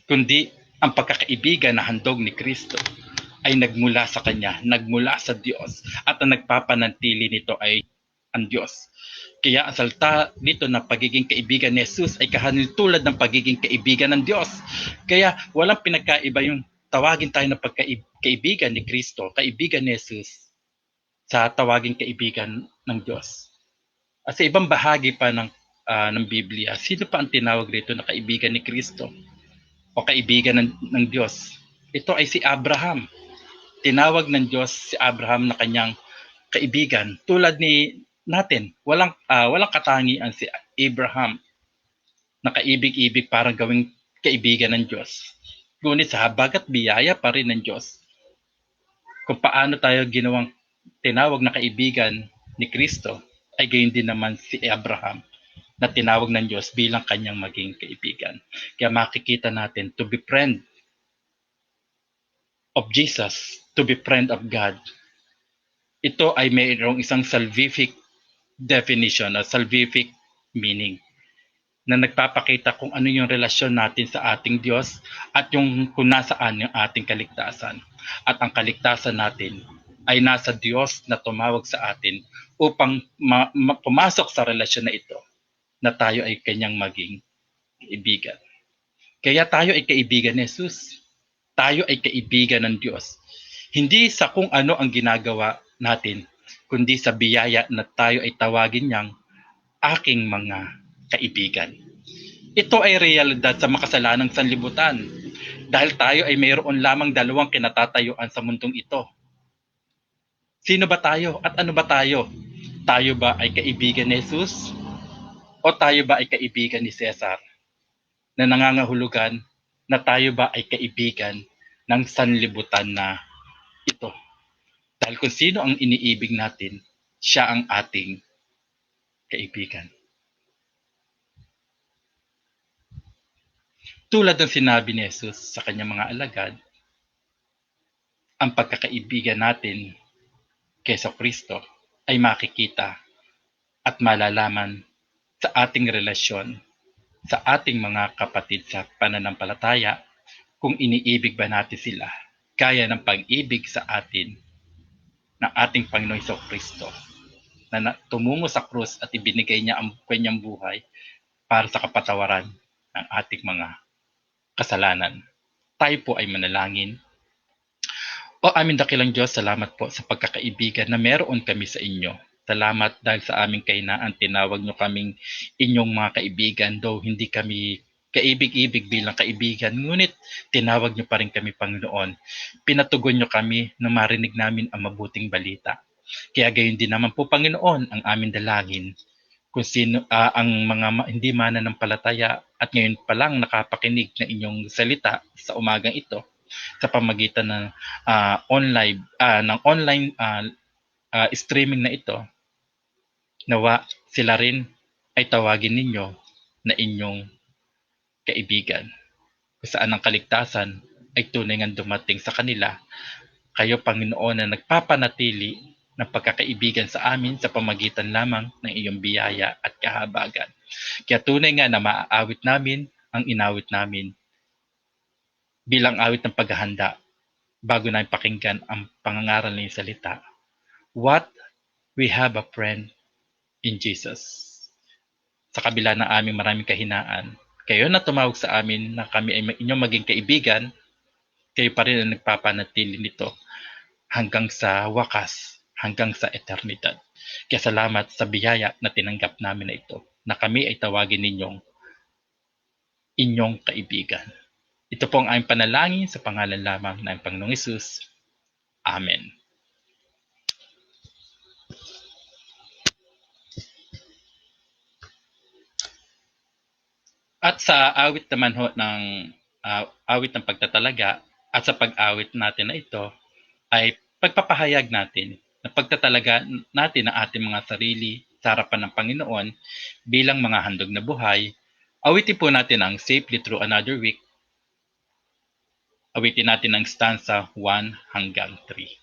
Kundi ang pagkakaibigan na handog ni Kristo ay nagmula sa Kanya, nagmula sa Diyos, at ang nagpapanatili nito ay ang Diyos. Kaya ang salita dito na pagiging kaibigan ni Jesus ay kahanintulad ng pagiging kaibigan ng Diyos. Kaya walang pinagkaiba yung tawagin tayo ng pagkaibigan ni Kristo, kaibigan ni Jesus, sa tawaging kaibigan ng Diyos. At sa ibang bahagi pa ng Biblia, sino pa ang tinawag dito na kaibigan ni Kristo o kaibigan ng Diyos? Ito ay si Abraham. Tinawag ng Diyos si Abraham na kanyang kaibigan. Tulad ni natin, walang katangian si Abraham na kaibig-ibig para gawing kaibigan ng Diyos. Ngunit sa habag at biyaya pa rin ng Diyos kung paano tayo tinawag na kaibigan ni Kristo, ay gayon din naman si Abraham na tinawag ng Diyos bilang kanyang maging kaibigan. Kaya makikita natin, to be friend of Jesus, to be friend of God, ito ay mayroong isang salvific definition o salvific meaning na nagpapakita kung ano yung relasyon natin sa ating Diyos at yung kung nasaan yung ating kaligtasan. At ang kaligtasan natin ay nasa Diyos na tumawag sa atin upang pumasok sa relasyon na ito na tayo ay kanyang maging kaibigan. Kaya tayo ay kaibigan ni Jesus. tayo ay kaibigan ng Diyos. Hindi sa kung ano ang ginagawa natin, kundi sa biyaya na tayo ay tawagin niyang aking mga kaibigan. Ito ay realidad sa makasalanang sanlibutan dahil tayo ay mayroon lamang dalawang kinatatayuan sa mundong ito. Sino ba tayo at ano ba tayo? Tayo ba ay kaibigan ni Jesus o tayo ba ay kaibigan ni Cesar na nangangahulugan na tayo ba ay kaibigan ng sanlibutan na ito? Dahil kung sino ang iniibig natin, siya ang ating kaibigan. Tulad ng sinabi ni Jesus sa kanyang mga alagad, ang pagkakaibigan natin kay Kristo ay makikita at malalaman sa ating relasyon sa ating mga kapatid sa pananampalataya kung iniibig ba natin sila gaya ng pag-ibig sa atin ng ating Panginoong Kristo na tumungo sa krus at ibinigay niya ang kanyang buhay para sa kapatawaran ng ating mga kasalanan. Tayo po ay manalangin. O aming dakilang Diyos, salamat po sa pagkakaibigan na meron kami sa inyo. Salamat dahil sa aming kahinaan, tinawag nyo kaming inyong mga kaibigan, though hindi kami kaibig-ibig bilang kaibigan, ngunit tinawag nyo pa rin kami, Panginoon. Pinatugon nyo kami na marinig namin ang mabuting balita. Kaya gayon din naman po, Panginoon, ang aming dalangin. Kung sino ang mga hindi mananampalataya at ngayon pa lang nakapakinig ng inyong salita sa umagang ito, sa pamagitan ng online streaming na ito, nawa sila rin ay tawagin ninyo na inyong kaibigan. Kung saan ang kaligtasan ay tunay ngang dumating sa kanila, kayo Panginoon na nagpapanatili ng pagkakaibigan sa amin sa pamagitan lamang ng iyong biyaya at kahabagan. Kaya tunay nga na maaawit namin ang inawit namin bilang awit ng paghahanda bago namin pakinggan ang pangangaral ng salita. What we have a friend in Jesus. Sa kabila ng aming maraming kahinaan, kayo na tumawag sa amin na kami ay inyong maging kaibigan, kayo pa rin ang nagpapanatili nito hanggang sa wakas, hanggang sa eternidad. Kaya salamat sa biyaya na tinanggap namin na ito, na kami ay tawagin ninyong inyong kaibigan. Ito po ang aming panalangin sa pangalan lamang ng Panginoong Hesus. Amen. At sa awit naman ho ng awit ng pagtatalaga at sa pag-awit natin na ito ay pagpapahayag natin na pagtatalaga natin ang ating mga sarili sa harapan ng Panginoon bilang mga handog na buhay. Awitin po natin ang Safely Through Another Week. Awitin natin ang stanza 1 hanggang 3.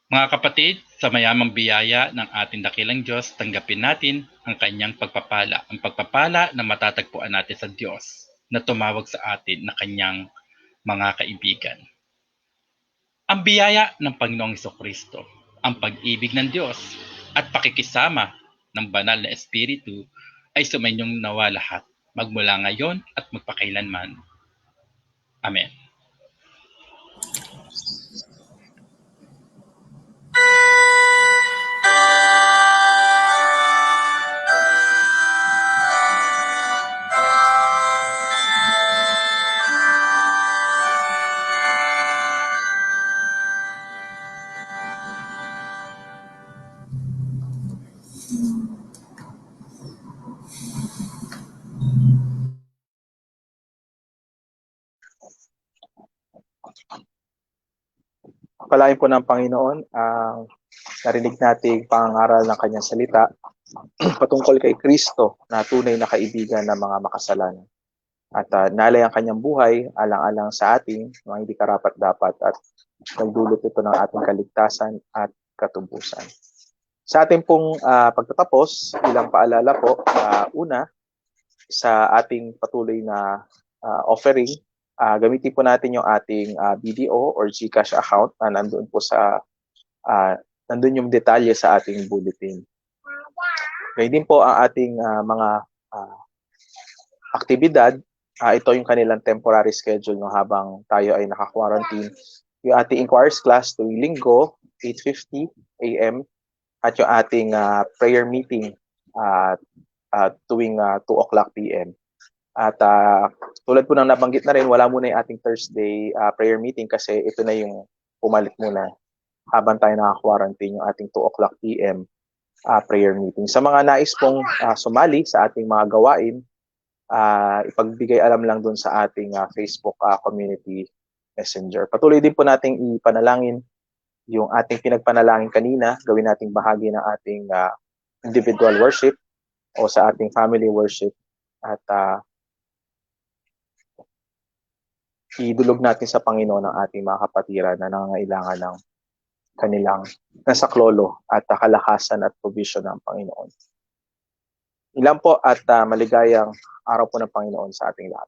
Mga kapatid, sa mayamang biyaya ng ating dakilang Diyos, tanggapin natin ang kanyang pagpapala. Ang pagpapala na matatagpuan natin sa Diyos na tumawag sa atin na kanyang mga kaibigan. Ang biyaya ng Panginoong Hesukristo, ang pag-ibig ng Diyos, at pakikisama ng banal na Espiritu ay sumainyong nawa lahat, magmula ngayon at magpakailanman. Amen. Palain po ng Panginoon ang narinig nating pangangaral ng kanyang salita patungkol kay Kristo na tunay na kaibigan ng mga makasalanan. At nalay ang kanyang buhay alang-alang sa ating mga hindi karapat-dapat at nagdulot ito ng ating kaligtasan at katubusan. Sa ating pong pagtatapos, ilang paalala po, una, sa ating patuloy na offering, gamitin po natin yung ating BDO or GCash account na nandun po sa nandun yung detalye sa ating bulletin. Gayun din po ang ating mga aktibidad. Ito yung kanilang temporary schedule no, habang tayo ay naka-quarantine. Yung ating inquiries class tuwing linggo, 8:50 a.m. at yung ating prayer meeting tuwing 2 o'clock p.m. At tulad po ng nabanggit na rin, wala muna yung ating Thursday prayer meeting kasi ito na yung pumalit muna habang tayo naka-quarantine yung ating 2 o'clock p.m. Prayer meeting. Sa mga nais pong sumali sa ating mga gawain, ipagbigay alam lang dun sa ating Facebook community messenger. Patuloy din po nating ipanalangin yung ating pinagpanalangin kanina, gawin nating bahagi ng ating individual worship o sa ating family worship at idulog natin sa Panginoon ang ating mga kapatiran na nangangailangan ng kanilang nasaklolo at kalakasan at provision ng Panginoon. Ilan po at maligayang araw po ng Panginoon sa ating lahat.